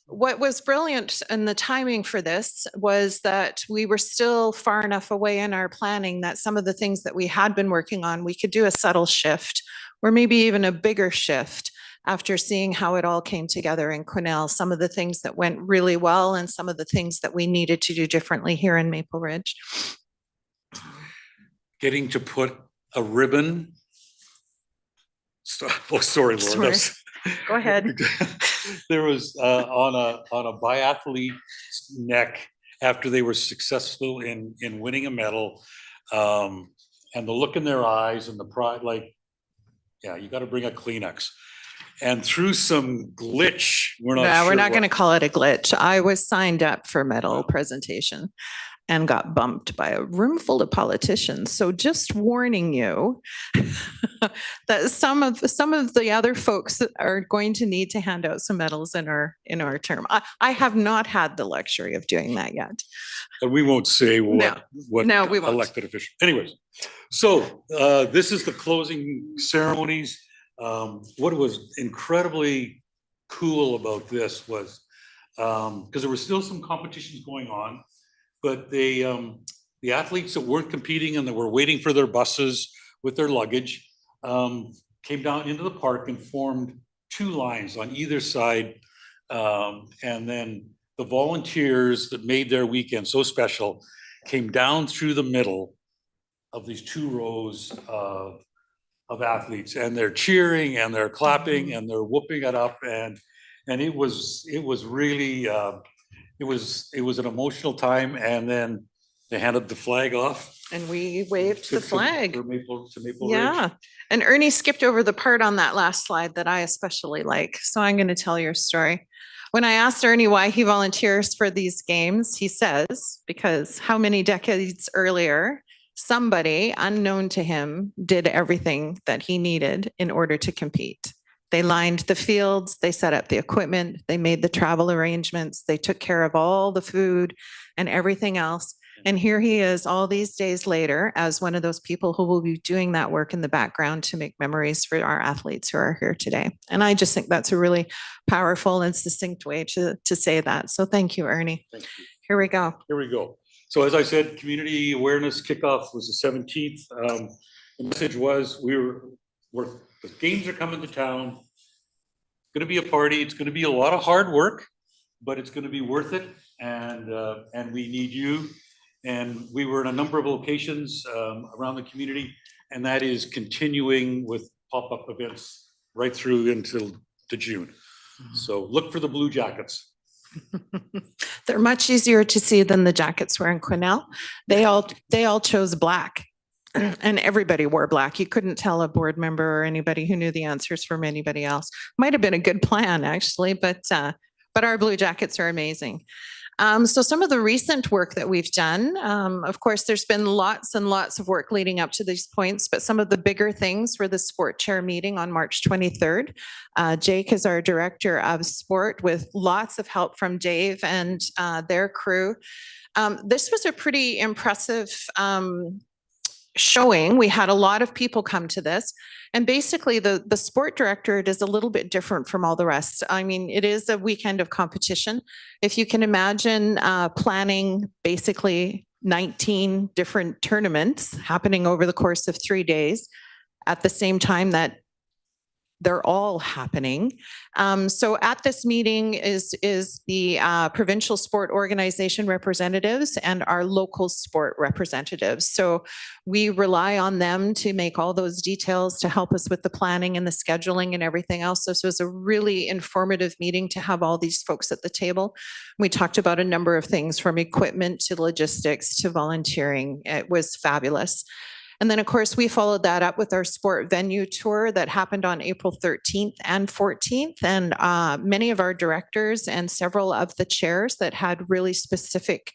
What was brilliant in the timing for this was that we were still far enough away in our planning that some of the things that we had been working on, we could do a subtle shift or maybe even a bigger shift after seeing how it all came together in Quesnel, some of the things that went really well and some of the things that we needed to do differently here in Maple Ridge. Getting to put a ribbon. Oh, sorry, Laura. Sorry. that's- Go ahead. There was on a biathlete's neck after they were successful in winning a medal, and the look in their eyes and the pride, like, yeah, you got to bring a Kleenex. And through some glitch, we're not. No, we're sure not going to what- call it a glitch. I was signed up for medal presentation and got bumped by a room full of politicians. So just warning you that some of the other folks that are going to need to hand out some medals in our term. I have not had the luxury of doing that yet. And we won't say what No, we won't. elected official. Anyways, so this is the closing ceremonies. What was incredibly cool about this was because there were still some competitions going on, but the athletes that weren't competing and that were waiting for their buses with their luggage came down into the park and formed two lines on either side. And then the volunteers that made their weekend so special came down through the middle of these two rows of athletes, and they're cheering and they're clapping and they're whooping it up, and it was really it was an emotional time. And then they handed the flag off. And we waved the flag. To Maple Ridge. Yeah. And Ernie skipped over the part on that last slide that I especially like. So I'm going to tell your story. When I asked Ernie why he volunteers for these games, he says, because how many decades earlier, somebody unknown to him did everything that he needed in order to compete. They lined the fields, they set up the equipment, they made the travel arrangements, they took care of all the food and everything else. And here he is all these days later as one of those people who will be doing that work in the background to make memories for our athletes who are here today. And I just think that's a really powerful and succinct way to say that. So thank you, Ernie. Thank you. Here we go. Here we go. So as I said, community awareness kickoff was the 17th. The message was the games are coming to town. It's going to be a party. It's going to be a lot of hard work, but it's going to be worth it. And we need you. And we were in a number of locations around the community, and that is continuing with pop-up events right through until June. So look for the blue jackets. They're much easier to see than the jackets were in Quesnel. They all chose black, and everybody wore black. You couldn't tell a board member or anybody who knew the answers from anybody else. Might have been a good plan actually, but our blue jackets are amazing. So some of the recent work that we've done, of course, there's been lots and lots of work leading up to these points, but some of the bigger things were the sport chair meeting on March 23rd. Jake is our director of sport with lots of help from Dave and their crew. This was a pretty impressive showing. We had a lot of people come to this. And basically the sport director, it is a little bit different from all the rest. I mean, it is a weekend of competition. If you can imagine planning basically 19 different tournaments happening over the course of 3 days at the same time that they're all happening. So at this meeting is the provincial sport organization representatives and our local sport representatives. So we rely on them to make all those details to help us with the planning and the scheduling and everything else. This was a really informative meeting to have all these folks at the table. We talked about a number of things from equipment to logistics to volunteering. It was fabulous. And then, of course, we followed that up with our sport venue tour that happened on April 13th and 14th. And many of our directors and several of the chairs that had really specific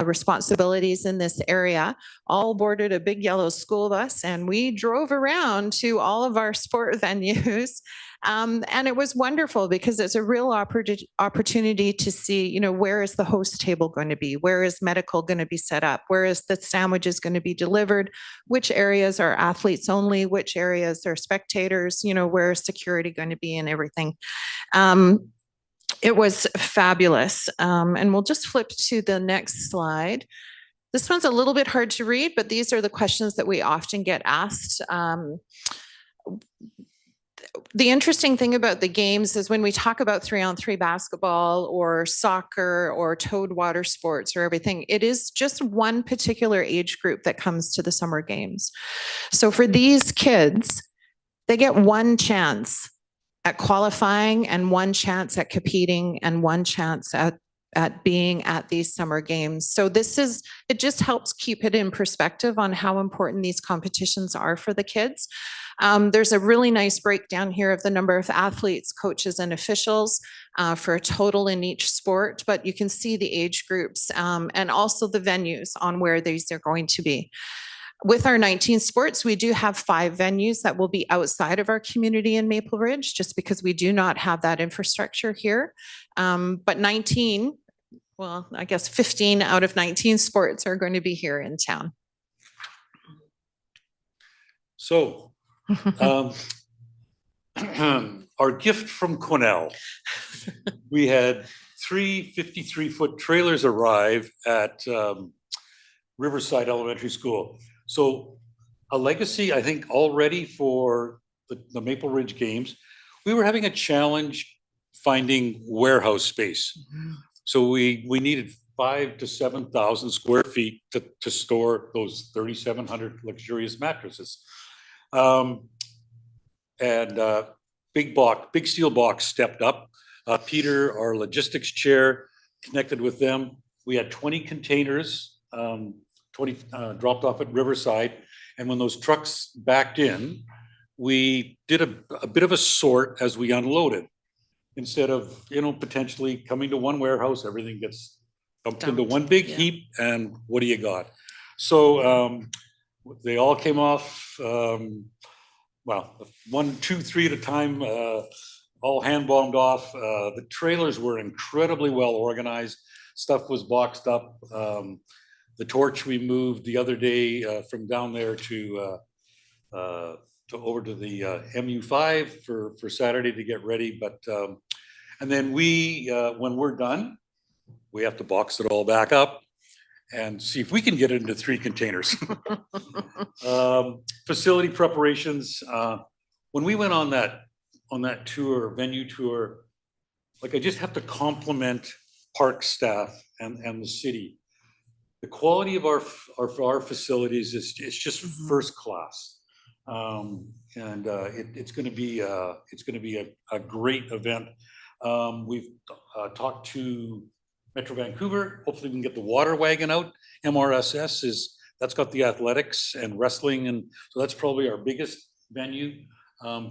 responsibilities in this area all boarded a big yellow school bus, and we drove around to all of our sport venues. And it was wonderful because it's a real opportunity to see, you know, where is the host table going to be? Where is medical going to be set up? Where is the sandwiches going to be delivered? Which areas are athletes only? Which areas are spectators? You know, where is security going to be and everything? It was fabulous. And we'll just flip to the next slide. This one's a little bit hard to read, but these are the questions that we often get asked. The interesting thing about the games is when we talk about 3-on-3 basketball or soccer or towed water sports or everything, it is just one particular age group that comes to the summer games. So for these kids, they get one chance at qualifying and one chance at competing and one chance at being at these summer games. So it just helps keep it in perspective on how important these competitions are for the kids. There's a really nice breakdown here of the number of athletes, coaches, and officials for a total in each sport, but you can see the age groups and also the venues on where these are going to be. With our 19 sports, we do have 5 venues that will be outside of our community in Maple Ridge, just because we do not have that infrastructure here. But 19, well, I guess 15 out of 19 sports are going to be here in town. So, our gift from Cornell, we had 3 53-foot trailers arrive at Riverside Elementary School. So a legacy, I think, already for the Maple Ridge Games. We were having a challenge finding warehouse space. So we needed 5,000 to 7,000 square feet to store those 3,700 luxurious mattresses. Big Steel Box stepped up. Peter, our logistics chair, connected with them. We had 20 containers, 20 dropped off at Riverside. And when those trucks backed in, we did a bit of a sort as we unloaded. Instead of, you know, potentially coming to one warehouse, everything gets dumped into one big heap, and what do you got? So they all came off, well, 1, 2, 3 at a time, all hand bombed off. The trailers were incredibly well organized. Stuff was boxed up. The torch we moved the other day from down there to over to the MU5 for Saturday to get ready. But and then when we're done, we have to box it all back up and see if we can get it into 3 containers. Facility preparations. When we went on that tour, venue tour, like, I just have to compliment park staff and the city. The quality of our facilities is just first class. It's going to be a great event. We've talked to Metro Vancouver. Hopefully we can get the water wagon out. MRSS that's got the athletics and wrestling, and so that's probably our biggest venue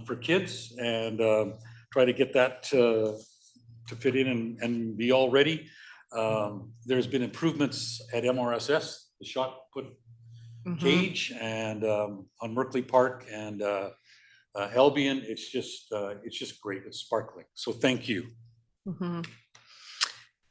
for kids, and try to get that to fit in and be all ready. There's been improvements at MRSS, the shot put cage, and on Merkley Park and Albion. It's just great. It's sparkling. So thank you.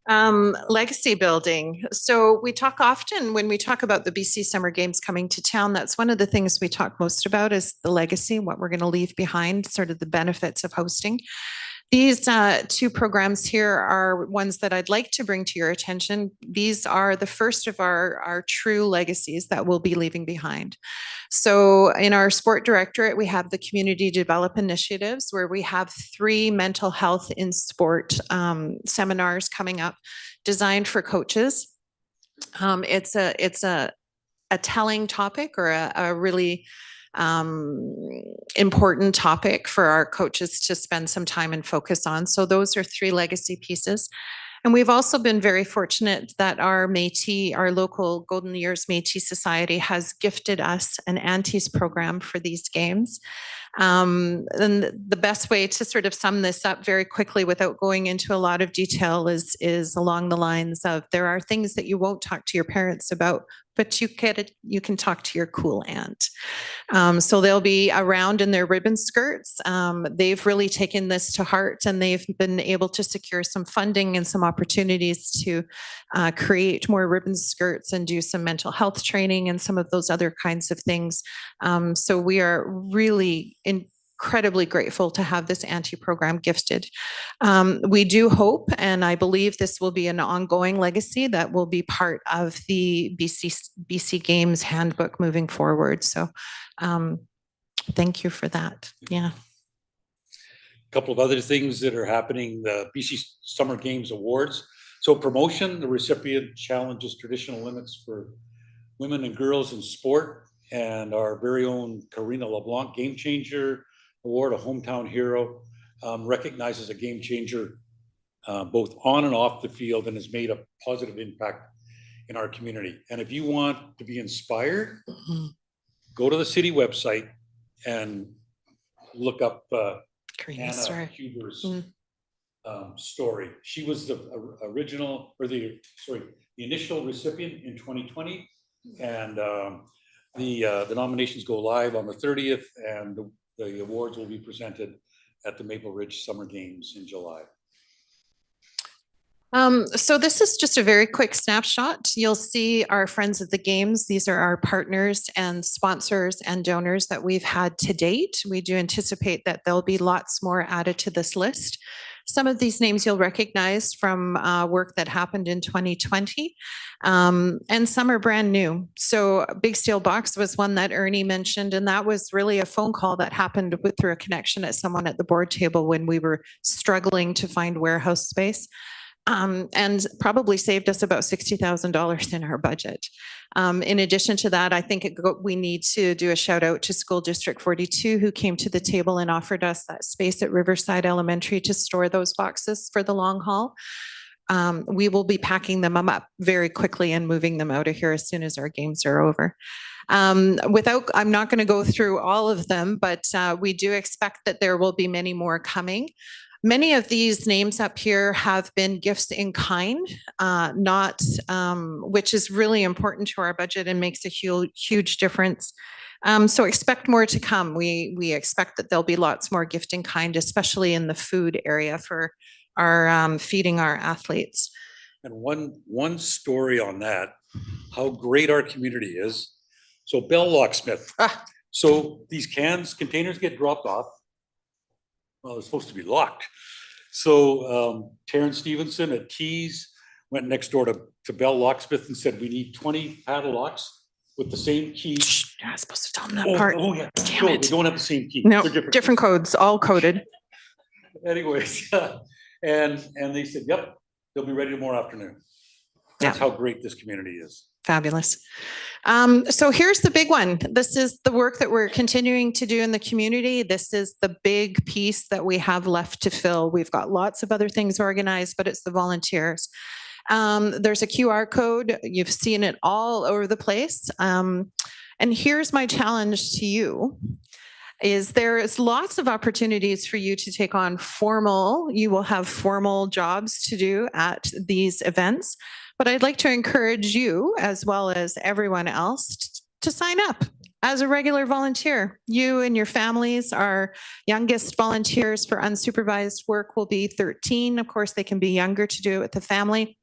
Legacy building. So we talk often when we talk about the BC Summer Games coming to town, that's one of the things we talk most about is the legacy, what we're going to leave behind, sort of the benefits of hosting. These two programs here are ones that I'd like to bring to your attention. These are the first of our true legacies that we'll be leaving behind. So in our sport directorate, we have the community develop initiatives where we have 3 mental health in sport seminars coming up designed for coaches. It's a telling topic or a really important topic for our coaches to spend some time and focus on. So those are 3 legacy pieces. And we've also been very fortunate that our Métis, our local Golden Years Métis Society has gifted us an Aunties program for these games. And the best way to sort of sum this up very quickly without going into a lot of detail is along the lines of there are things that you won't talk to your parents about, but you can talk to your cool aunt. So they'll be around in their ribbon skirts. They've really taken this to heart and they've been able to secure some funding and some opportunities to create more ribbon skirts and do some mental health training and some of those other kinds of things. So we are really incredibly grateful to have this Auntie program gifted. We do hope, and I believe this will be an ongoing legacy that will be part of the BC Games handbook moving forward. So thank you for that. Yeah. A couple of other things that are happening, the BC Summer Games Awards. So promotion, the recipient challenges traditional limits for women and girls in sport, and our very own Karina LeBlanc Game Changer Award, a hometown hero, recognizes a game changer both on and off the field and has made a positive impact in our community. And if you want to be inspired, go to the city website and look up Anna Huber's story. She was the initial recipient in 2020, and the nominations go live on the 30th, and the awards will be presented at the Maple Ridge Summer Games in July. So this is just a very quick snapshot. You'll see our friends at the games. These are our partners and sponsors and donors that we've had to date. We do anticipate that there'll be lots more added to this list. Some of these names you'll recognize from work that happened in 2020, and some are brand new. So Big Steel Box was one that Ernie mentioned, and that was really a phone call that happened through a connection at someone at the board table when we were struggling to find warehouse space. And probably saved us about $60,000 in our budget. In addition to that, I think we need to do a shout out to School District 42, who came to the table and offered us that space at Riverside Elementary to store those boxes for the long haul. We will be packing them up very quickly and moving them out of here as soon as our games are over. I'm not going to go through all of them, but we do expect that there will be many more coming. Many of these names up here have been gifts in kind, which is really important to our budget and makes a huge difference. So expect more to come. We expect that there'll be lots more gift in kind, especially in the food area for our feeding our athletes. And one story on that, how great our community is. So Bell Locksmith. So these containers get dropped off. Well, they're supposed to be locked. So Terrence Stevenson at Keys went next door to Bell Locksmith and said, we need 20 padlocks with the same key. You're not supposed to tell them that part. Oh yeah, Damn no, it. they don't have the same key. No, They're different codes, all coded. Anyways, and they said, yep, they'll be ready tomorrow afternoon. That's how great this community is. Fabulous. So here's the big one. This is the work that we're continuing to do in the community. This is the big piece that we have left to fill. We've got lots of other things organized, but it's the volunteers. There's a QR code. You've seen it all over the place. And here's my challenge to you. There is lots of opportunities for you to take on you will have formal jobs to do at these events. But I'd like to encourage you, as well as everyone else, to sign up as a regular volunteer. You and your families, our youngest volunteers for unsupervised work will be 13. Of course, they can be younger to do it with the family.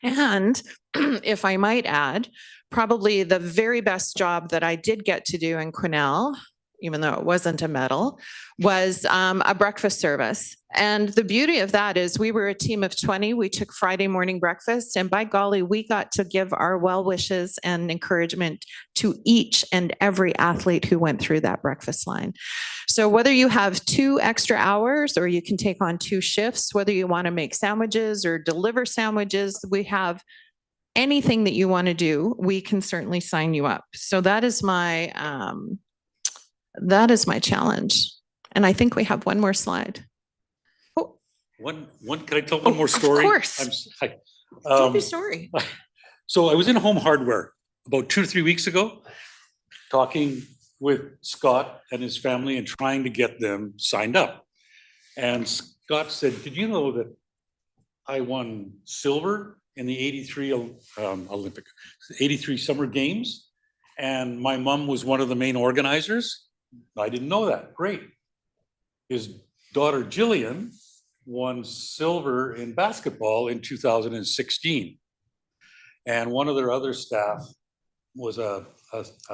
And if I might add, probably the very best job that I did get to do in Quesnel even though it wasn't a medal, was a breakfast service. And the beauty of that is we were a team of 20. We took Friday morning breakfast, and by golly, we got to give our well wishes and encouragement to each and every athlete who went through that breakfast line. So whether you have 2 extra hours or you can take on 2 shifts, whether you want to make sandwiches or deliver sandwiches, we have anything that you want to do, we can certainly sign you up. So that is my challenge. And I think we have one more slide. One, can I tell one more story? Of course. Don't be sorry. So I was in Home Hardware about 2 to 3 weeks ago, talking with Scott and his family and trying to get them signed up. And Scott said, did you know that I won silver in the 83 83 Summer Games? And my mom was one of the main organizers. I didn't know that. Great. His daughter Jillian won silver in basketball in 2016. And one of their other staff was a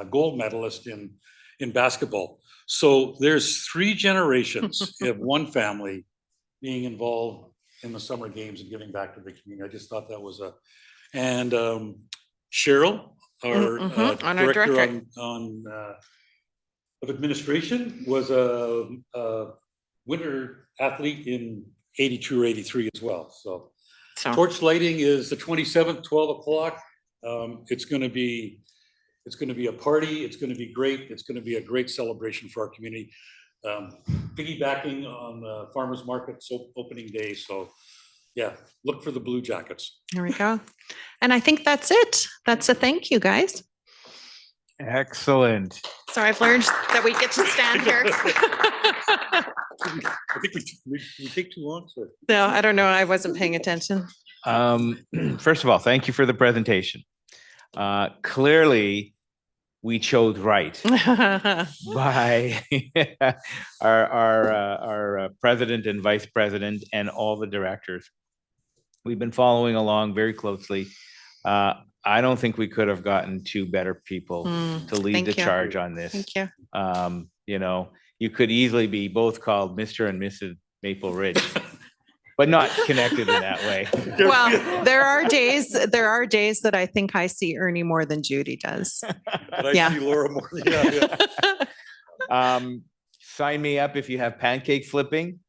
gold medalist in basketball. So there's 3 generations of one family being involved in the Summer Games and giving back to the community. I just thought that was and Cheryl, our On our director of administration, was a winter athlete in 82 or 83 as well. So torch lighting is the 27th, 12 o'clock. It's going to be a party. It's going to be great. It's going to be a great celebration for our community. Piggybacking on the farmers market opening day. So yeah, look for the blue jackets. There we go. And I think that's it. That's a thank you, guys. Excellent. So I've learned that we get to stand here. I think we take too long, sir. No, I don't know. I wasn't paying attention. First of all, thank you for the presentation. Clearly, we chose right by our president and vice president and all the directors. We've been following along very closely. I don't think we could have gotten 2 better people to lead thank the you. charge on this. Thank you. You know, you could easily be both called Mr. and Mrs. Maple Ridge, but not connected in that way. Well, there are days that I think I see Ernie more than Judy does. But I Yeah. see Laura more. Yeah. Sign me up if you have pancake flipping,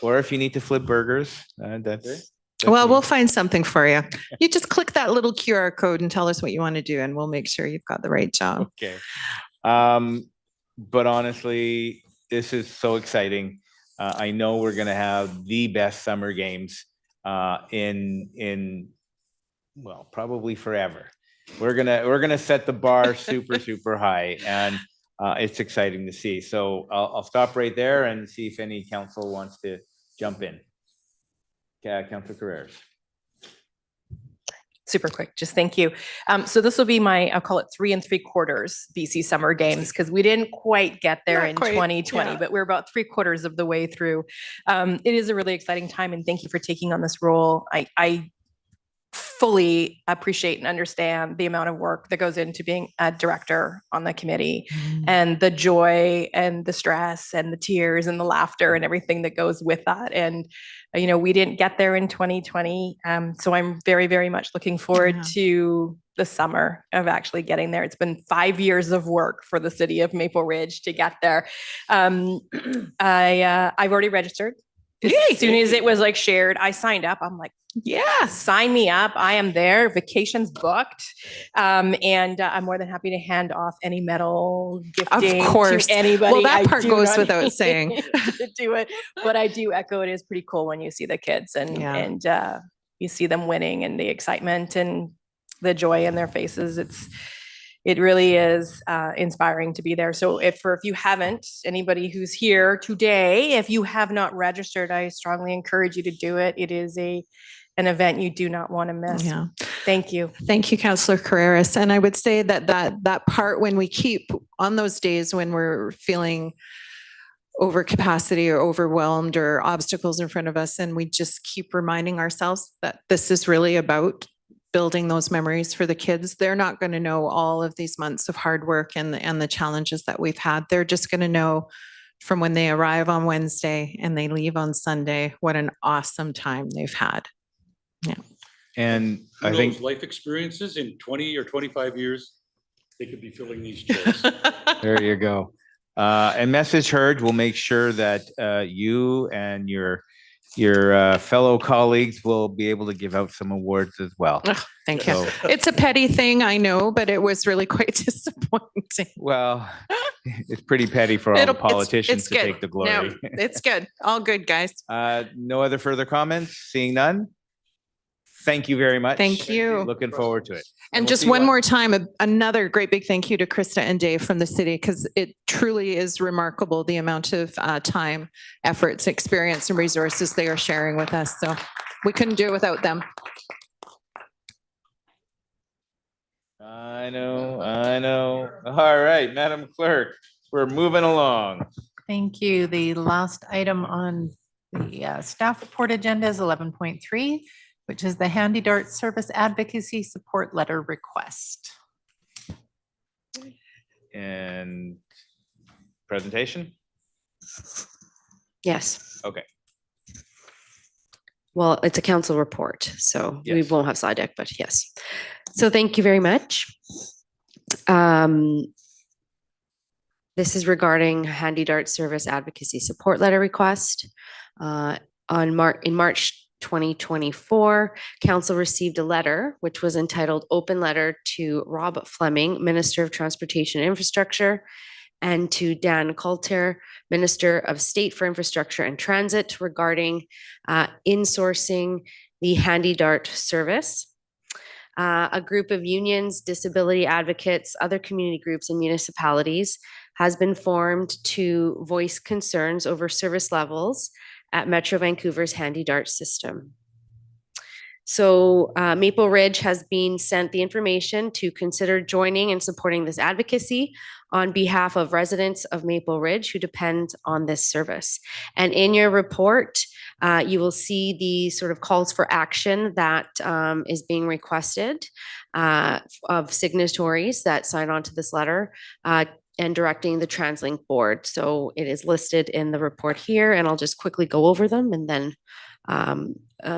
or if you need to flip burgers. That's Well, me. we'll find something for you. You just click that little QR code and tell us what you want to do, and we'll make sure you've got the right job. Okay. But honestly, this is so exciting. I know we're gonna have the best summer games in well, probably forever. We're gonna set the bar super high, and it's exciting to see. So I'll stop right there and see if any council wants to jump in. Councilor Carreras. Super quick, just thank you. So this will be my, I'll call it 3 3/4 BC Summer Games, because we didn't quite get there Not in quite, 2020, yeah. but we're about 3/4 of the way through. It is a really exciting time, and thank you for taking on this role. I fully appreciate and understand the amount of work that goes into being a director on the committee, and the joy and the stress and the tears and the laughter and everything that goes with that. And, you know, we didn't get there in 2020. So I'm very, very much looking forward Yeah. to the summer of actually getting there. It's been 5 years of work for the city of Maple Ridge to get there. I've already registered. As soon as it was like shared, I signed up. I'm like, yeah, sign me up. I am there. Vacations booked. And I'm more than happy to hand off any medal gifting course. to anybody. Well, that I part do goes not without need saying. to do it, but I do echo it is pretty cool when you see the kids and Yeah. you see them winning and the excitement and the joy in their faces. It really is inspiring to be there. So if you haven't, anybody who's here today, if you have not registered, I strongly encourage you to do it. It is an event you do not want to miss. Yeah. Thank you. Thank you, Councillor Carreras. And I would say that part when we keep on those days when we're feeling over capacity or overwhelmed or obstacles in front of us, and we just keep reminding ourselves that this is really about building those memories for the kids. They're not going to know all of these months of hard work and the challenges that we've had. They're just going to know from when they arrive on Wednesday and they leave on Sunday, what an awesome time they've had. And Who I knows, think life experiences in 20 or 25 years, they could be filling these chairs. there you go. And message heard. We'll make sure that you and your fellow colleagues will be able to give out some awards as well. Thank you. So, It's a petty thing, I know, but it was really quite disappointing. well, it's pretty petty for all the It'll- it's- politicians it's to good. take the No, glory. it's good. All good, guys. No other further comments? Seeing none? Thank you very much. Thank you. Looking forward to it. And we'll just see one what- more time, another great big thank you to Krista and Dave from the city, because it truly is remarkable the amount of time, efforts, experience, and resources they are sharing with us. So we couldn't do it without them. I know. All right, Madam Clerk, we're moving along. Thank you. The last item on the staff report agenda is 11.3, which is the Handy Dart Service Advocacy Support Letter Request. And presentation? Yes. Okay. Well, it's a council report, so we Yes. won't have slide deck, but yes. So thank you very much. This is regarding Handy Dart Service Advocacy Support Letter Request. In March 2024, council received a letter which was entitled Open Letter to Rob Fleming, Minister of Transportation and Infrastructure, and to Dan Coulter, Minister of State for Infrastructure and Transit, regarding insourcing the Handy Dart service. A group of unions, disability advocates, other community groups, and municipalities has been formed to voice concerns over service levels at Metro Vancouver's Handy Dart system. So Maple Ridge has been sent the information to consider joining and supporting this advocacy on behalf of residents of Maple Ridge who depend on this service. And in your report, you will see the sort of calls for action that is being requested of signatories that sign on to this letter and directing the TransLink board. So it is listed in the report here, and I'll just quickly go over them and then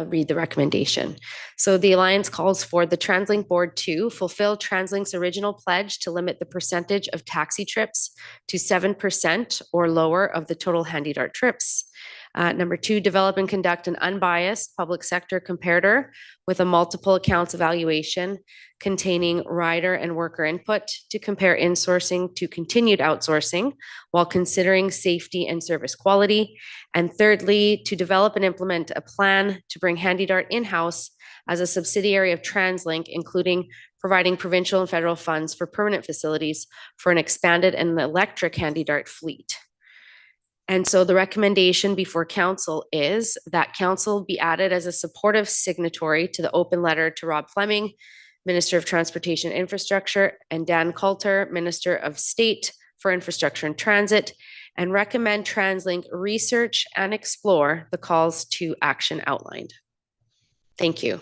read the recommendation. So the Alliance calls for the TransLink board to fulfill TransLink's original pledge to limit the percentage of taxi trips to 7% or lower of the total Handy Dart trips. Number two, develop and conduct an unbiased public sector comparator with a multiple accounts evaluation containing rider and worker input to compare insourcing to continued outsourcing while considering safety and service quality. And thirdly, to develop and implement a plan to bring Handy Dart in-house as a subsidiary of TransLink, including providing provincial and federal funds for permanent facilities for an expanded and electric Handy Dart fleet. And so the recommendation before council is that council be added as a supportive signatory to the open letter to Rob Fleming, Minister of Transportation and Infrastructure, and Dan Coulter, Minister of State for Infrastructure and Transit, and recommend TransLink research and explore the calls to action outlined. Thank you.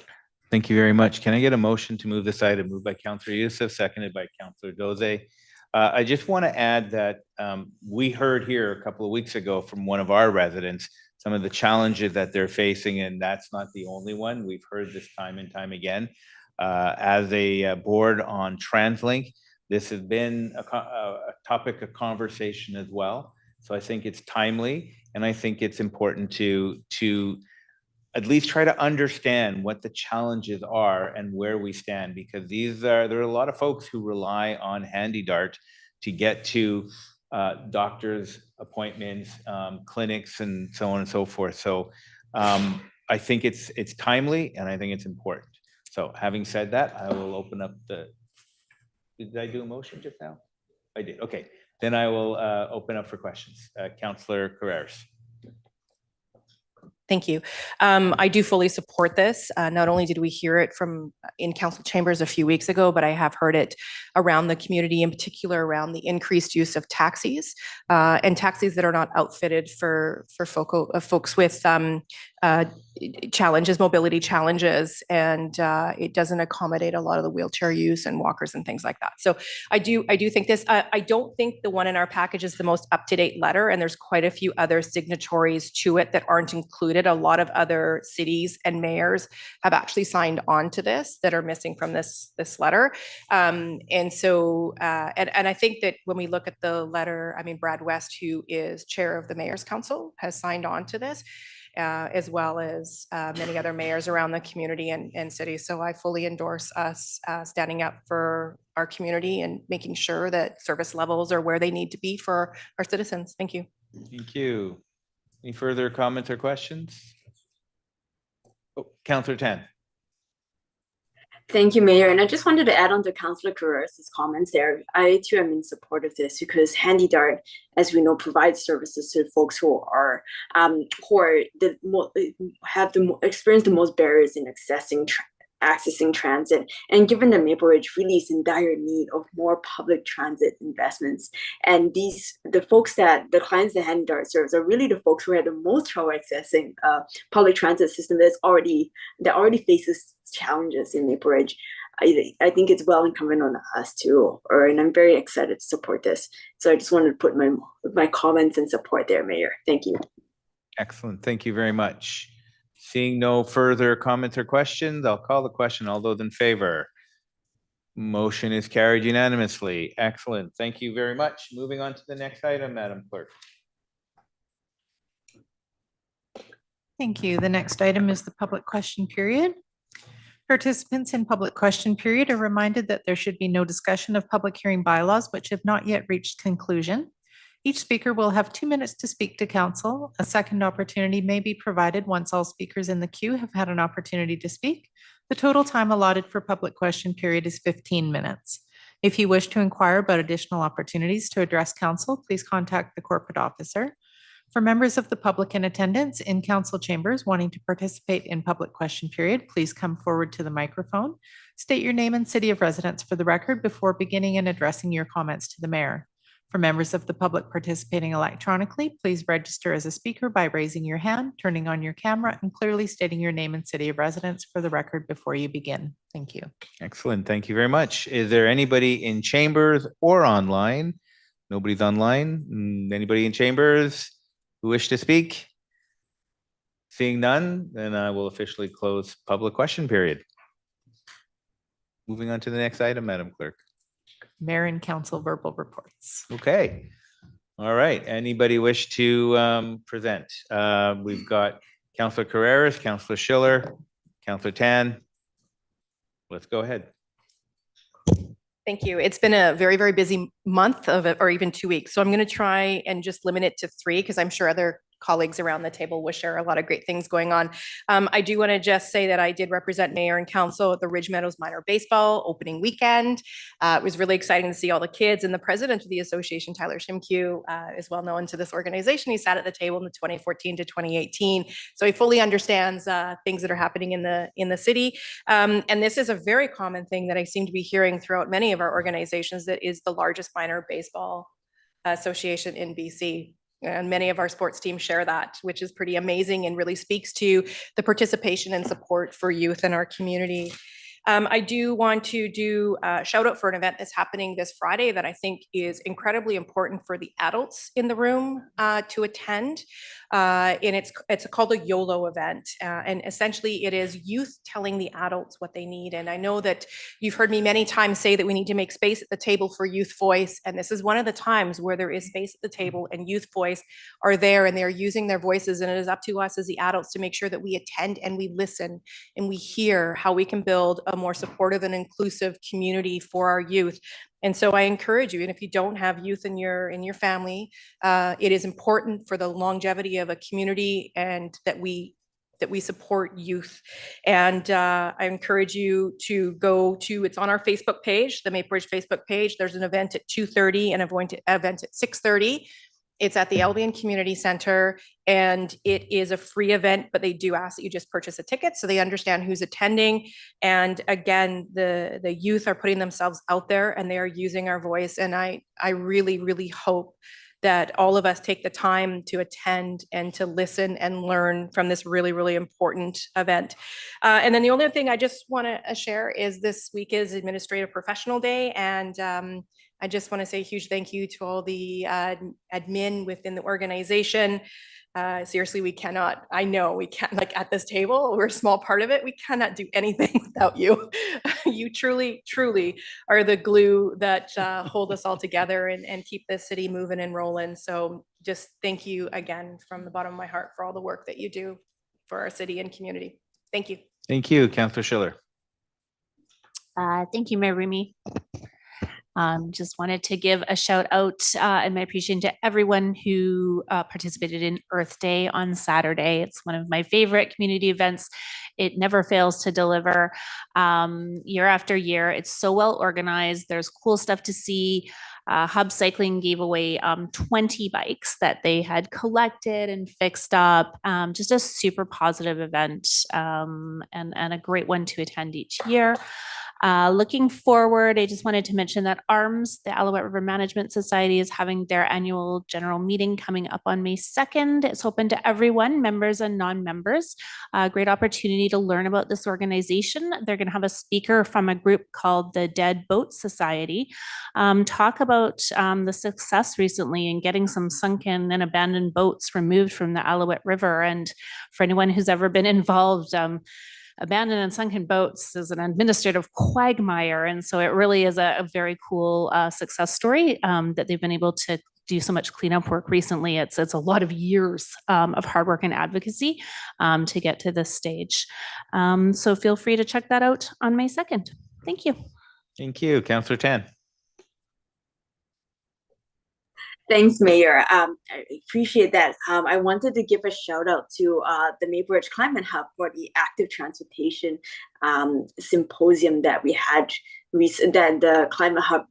Thank you very much. Can I get a motion to move this item? Moved by Councillor Youssef, seconded by Councillor Doze. I just want to add that we heard here a couple of weeks ago from one of our residents some of the challenges that they're facing, and that's not the only one. We've heard this time and time again. As a board on TransLink, this has been a topic of conversation as well. So I think it's timely, and I think it's important to at least try to understand what the challenges are and where we stand, because there are a lot of folks who rely on Handy Dart to get to doctors' appointments, clinics, and so on and so forth. So I think it's timely, and I think it's important. So having said that, I will open up did I do a motion just now? I did. Okay. Then I will open up for questions. Councillor Carreras. Thank you. I do fully support this. Not only did we hear it from in council chambers a few weeks ago, but I have heard it around the community, in particular around the increased use of taxis and taxis that are not outfitted for folks with challenges, mobility challenges, and it doesn't accommodate a lot of the wheelchair use and walkers and things like that. So I do think this. I don't think the one in our package is the most up-to-date letter, and there's quite a few other signatories to it that aren't included. A lot of other cities and mayors have actually signed on to this that are missing from this letter. And so, and I think that when we look at the letter, I mean, Brad West, who is chair of the Mayor's Council, has signed on to this, as well as many other mayors around the community and cities. So I fully endorse us standing up for our community and making sure that service levels are where they need to be for our citizens. Thank you. Thank you. Any further comments or questions? Oh, Councillor Tan. Thank you, Mayor. And I just wanted to add on to Councillor Carreras' comments there. I too am in support of this because Handy Dart, as we know, provides services to folks who are experience the most barriers in accessing transit. And given that Maple Ridge really is in dire need of more public transit investments, and the clients that Handy Dart serves are really the folks who have the most trouble accessing public transit system that already faces challenges in Maple Ridge. I think it's well incumbent on us too, and I'm very excited to support this. So I just wanted to put my comments and support there, Mayor. Thank you. Excellent. Thank you very much. Seeing no further comments or questions, I'll call the question. All those in favor? Motion is carried unanimously. Excellent. Thank you very much. Moving on to the next item, Madam Clerk. Thank you. The next item is the public question period. Participants in public question period are reminded that there should be no discussion of public hearing bylaws which have not yet reached conclusion. Each speaker will have 2 minutes to speak to council. A second opportunity may be provided once all speakers in the queue have had an opportunity to speak. The total time allotted for public question period is 15 minutes. If you wish to inquire about additional opportunities to address council, please contact the corporate officer. For members of the public in attendance in council chambers wanting to participate in public question period, please come forward to the microphone. State your name and city of residence for the record before beginning and addressing your comments to the mayor. For members of the public participating electronically, please register as a speaker by raising your hand, turning on your camera, and clearly stating your name and city of residence for the record before you begin. Thank you. Excellent. Thank you very much. Is there anybody in chambers or online? Nobody's online. Anybody in chambers who wish to speak? Seeing none, then I will officially close public question period. Moving on to the next item, Madam Clerk. Mayor and council verbal reports. Okay. All right. Anybody wish to present? We've got Councillor Carreras, Councillor Schiller, Councillor Tan. Let's go ahead. Thank you. It's been a very, very busy month or even 2 weeks. So I'm going to try and just limit it to 3 because I'm sure other colleagues around the table will share a lot of great things going on. I do want to just say that I did represent mayor and council at the Ridge Meadows Minor Baseball opening weekend. It was really exciting to see all the kids, and the president of the association, Tyler Shimku, is well known to this organization. He sat at the table in the 2014 to 2018. So he fully understands things that are happening in the city. And this is a very common thing that I seem to be hearing throughout many of our organizations, that is the largest minor baseball association in BC. And many of our sports teams share that, which is pretty amazing and really speaks to the participation and support for youth in our community. I do want to do a shout out for an event that's happening this Friday that I think is incredibly important for the adults in the room to attend. And it's called a YOLO event. And essentially it is youth telling the adults what they need. And I know that you've heard me many times say that we need to make space at the table for youth voice. And this is one of the times where there is space at the table and youth voice are there and they're using their voices. And it is up to us as the adults to make sure that we attend and we listen and we hear how we can build a more supportive and inclusive community for our youth. And so I encourage you, and if you don't have youth in your family, it is important for the longevity of a community and that we support youth. And I encourage you to go to, it's on our Facebook page, the Maple Ridge Facebook page. There's an event at 2:30 and an event at 6:30. It's at the Albion Community Center, and it is a free event, but they do ask that you just purchase a ticket so they understand who's attending. And again, the youth are putting themselves out there and they are using our voice. And I really, really hope that all of us take the time to attend and to listen and learn from this really, really important event. And then the only thing I just want to share is this week is Administrative Professional Day, and I just want to say a huge thank you to all the admin within the organization. Seriously, we cannot, I know we can't, like at this table, we're a small part of it. We cannot do anything without you. You truly, truly are the glue that hold us all together and keep this city moving and rolling. So just thank you again from the bottom of my heart for all the work that you do for our city and community. Thank you. Thank you, Councillor Schiller. Thank you, Mayor Remy. Just wanted to give a shout out and my appreciation to everyone who participated in Earth Day on Saturday. It's one of my favorite community events. It never fails to deliver year after year. It's so well organized. There's cool stuff to see. Hub Cycling gave away 20 bikes that they had collected and fixed up. Just a super positive event and a great one to attend each year. Looking forward, I just wanted to mention that ARMS, the Alouette River Management Society, is having their annual general meeting coming up on May 2nd. It's open to everyone, members and non-members. Great opportunity to learn about this organization. They're going to have a speaker from a group called the Dead Boat Society, talk about the success recently in getting some sunken and abandoned boats removed from the Alouette River. And for anyone who's ever been involved, abandoned and sunken boats is an administrative quagmire. And so it really is a very cool success story that they've been able to do so much cleanup work recently. It's a lot of years of hard work and advocacy to get to this stage. So feel free to check that out on May 2nd. Thank you. Thank you, Councillor Tan. Thanks, Mayor. I appreciate that. I wanted to give a shout out to the Maple Ridge Climate Hub for the active transportation symposium that we had that the Climate Hub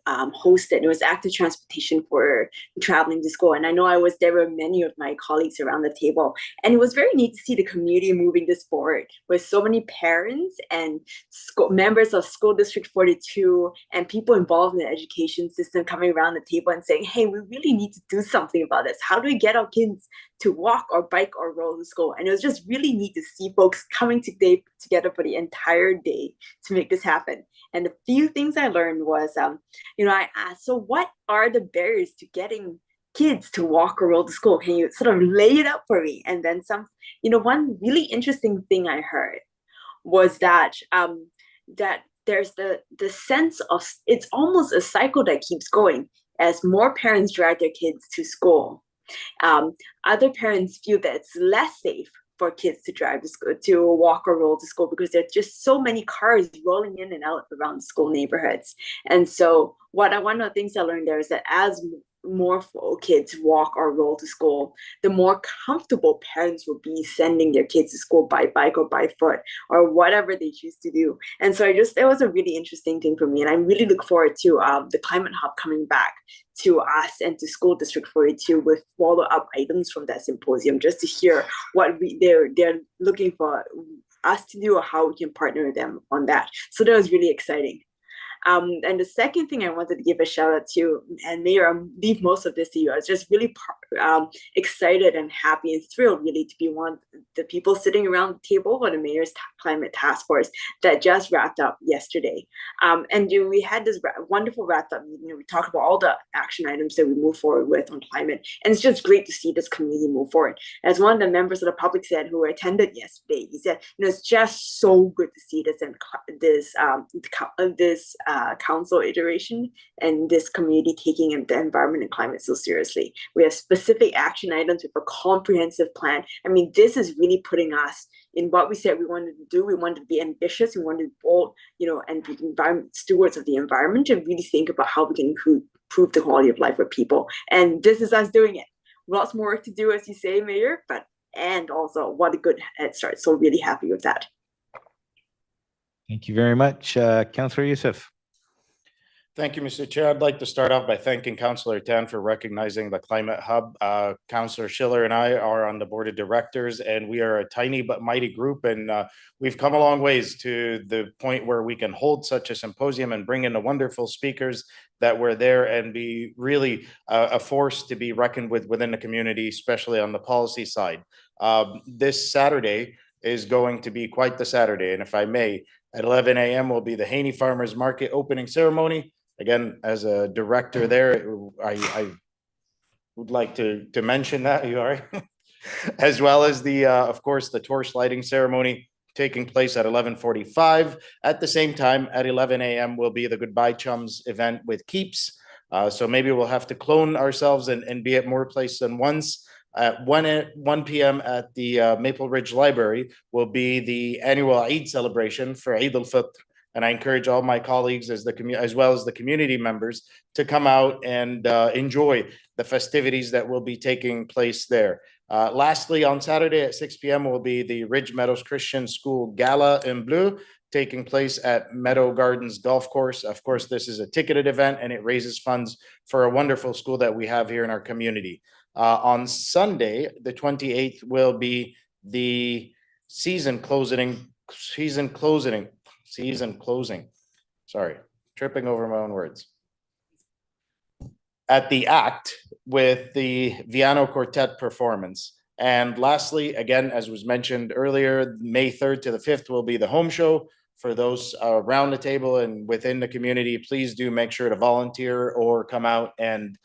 hosted. It was active transportation for traveling to school. And I know there were many of my colleagues around the table. And it was very neat to see the community moving this forward with so many parents and members of School District 42 and people involved in the education system coming around the table and saying, hey, we really need to do something about this. How do we get our kids to walk or bike or roll to school? And it was just really neat to see folks coming together for the entire day to make this happen. And the few things I learned was, I asked, so what are the barriers to getting kids to walk or roll to school? Can you sort of lay it out for me? And then one really interesting thing I heard was that that there's the sense of, it's almost a cycle that keeps going as more parents drive their kids to school. Other parents feel that it's less safe for kids to drive to school, to walk or roll to school, because there's just so many cars rolling in and out around school neighborhoods. And so one of the things I learned there is that as more kids walk or roll to school, the more comfortable parents will be sending their kids to school by bike or by foot or whatever they choose to do. And so it was a really interesting thing for me. And I really look forward to the Climate Hub coming back to us and to School District 42 with follow-up items from that symposium, just to hear what they're looking for us to do or how we can partner with them on that. So that was really exciting. And the second thing I wanted to give a shout out to, and Mayor, I'll leave most of this to you, I was just really excited and happy and thrilled really to be one of the people sitting around the table for the Mayor's Climate Task Force that just wrapped up yesterday. And we had this wonderful wrapped up meeting. We talked about all the action items that we move forward with on climate. And it's just great to see this community move forward. As one of the members of the public said who attended yesterday, he said, it's just so good to see this and this council iteration and this community taking the environment and climate so seriously. We have specific action items with a comprehensive plan. I mean, this is really putting us in what we said we wanted to do. We wanted to be ambitious, we wanted to be bold, and be stewards of the environment, and really think about how we can improve the quality of life for people. And this is us doing it. Lots more work to do, as you say, Mayor, and also what a good head start. So really happy with that. Thank you very much, Councillor Youssef. Thank you, Mr. Chair. I'd like to start off by thanking Councillor Tan for recognizing the Climate Hub. Councillor Schiller and I are on the board of directors, and we are a tiny but mighty group, and we've come a long ways to the point where we can hold such a symposium and bring in the wonderful speakers that were there and be really a force to be reckoned with within the community, especially on the policy side. This Saturday is going to be quite the Saturday, and if I may, at 11 a.m. will be the Haney Farmers Market opening ceremony. Again, as a director there, I would like to mention that, you are, as well as the, of course, the torch lighting ceremony taking place at 11:45. At the same time, at 11 a.m. will be the Goodbye Chums event with Keeps. So maybe we'll have to clone ourselves and be at more places than once. At 1 p.m. at the Maple Ridge Library will be the annual Eid celebration for Eid al-Fitr. And I encourage all my colleagues as well as the community members to come out and enjoy the festivities that will be taking place there. Lastly, on Saturday at 6 p.m. will be the Ridge Meadows Christian School Gala in Blue, taking place at Meadow Gardens Golf Course. Of course, this is a ticketed event and it raises funds for a wonderful school that we have here in our community. On Sunday, the 28th, will be the season closing. Sorry, tripping over my own words. At the ACT with the Viano Quartet performance. And lastly, again, as was mentioned earlier, May 3rd to the 5th will be the home show. For those around the table and within the community, please do make sure to volunteer or come out and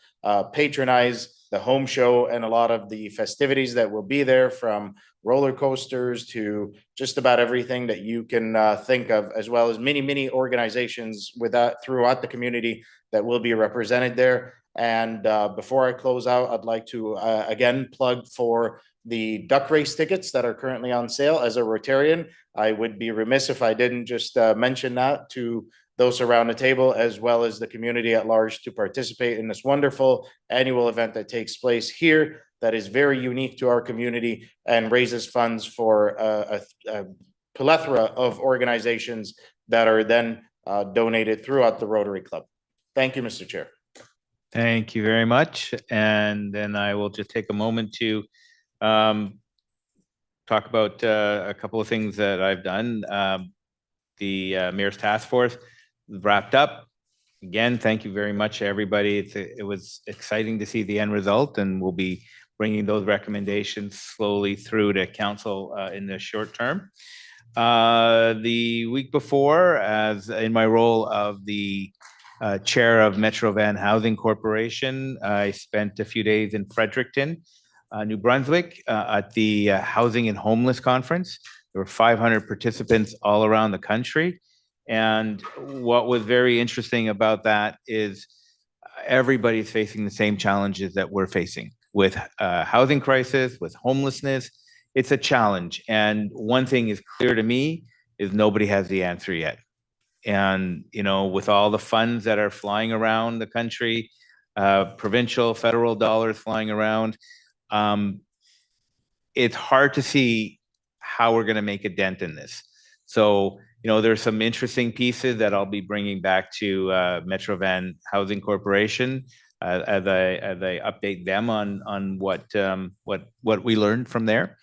patronize the home show and a lot of the festivities that will be there, from roller coasters to just about everything that you can think of, as well as many organizations with that throughout the community that will be represented there. And before I close out, I'd like to again plug for the duck race tickets that are currently on sale. As a Rotarian, I would be remiss if I didn't just mention that to those around the table, as well as the community at large, to participate in this wonderful annual event that takes place here that is very unique to our community and raises funds for a plethora of organizations that are then donated throughout the Rotary Club. Thank you, Mr. Chair. Thank you very much. And then I will just take a moment to talk about a couple of things that I've done. The Mayor's Task Force wrapped up. Again, thank you very much, everybody. It was exciting to see the end result, and we'll be bringing those recommendations slowly through to council in the short term. The week before, as in my role of the chair of Metro Van Housing Corporation, I spent a few days in Fredericton, New Brunswick, at the Housing and Homeless Conference. There were 500 participants all around the country. And what was very interesting about that is everybody's facing the same challenges that we're facing with housing crisis, with homelessness. It's a challenge. And one thing is clear to me is nobody has the answer yet. And, you know, with all the funds that are flying around the country, provincial, federal dollars flying around, it's hard to see how we're going to make a dent in this. So, you know, there's some interesting pieces that I'll be bringing back to Metro Van Housing Corporation as I update them on what we learned from there.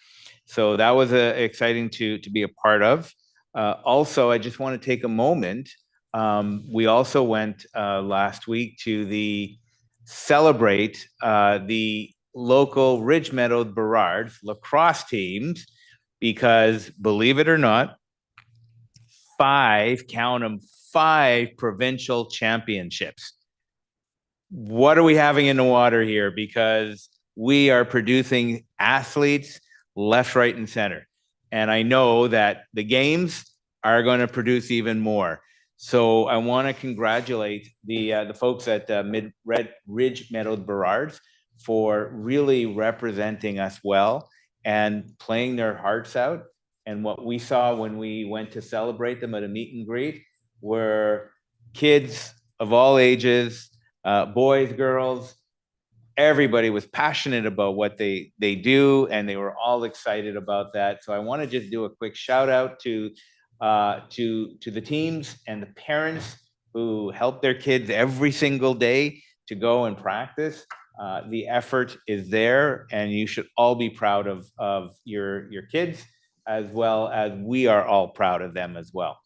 So that was exciting to be a part of. Also, I just want to take a moment. We also went last week to celebrate the local Ridge Meadows Burrards lacrosse teams, because believe it or not, 5 provincial championships. What are we having in the water here? Because we are producing athletes left, right, and center. And I know that the games are going to produce even more. So I want to congratulate the folks at Ridge Meadows Burrards for really representing us well and playing their hearts out. And what we saw when we went to celebrate them at a meet and greet were kids of all ages, boys, girls. Everybody was passionate about what they do, and they were all excited about that. So I want to just do a quick shout out to the teams and the parents who help their kids every single day to go and practice. The effort is there, and you should all be proud of your kids, as well as we are all proud of them as well.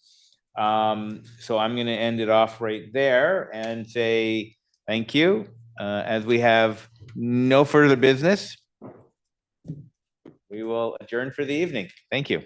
So I'm going to end it off right there and say thank you. As we have no further business, we will adjourn for the evening. Thank you.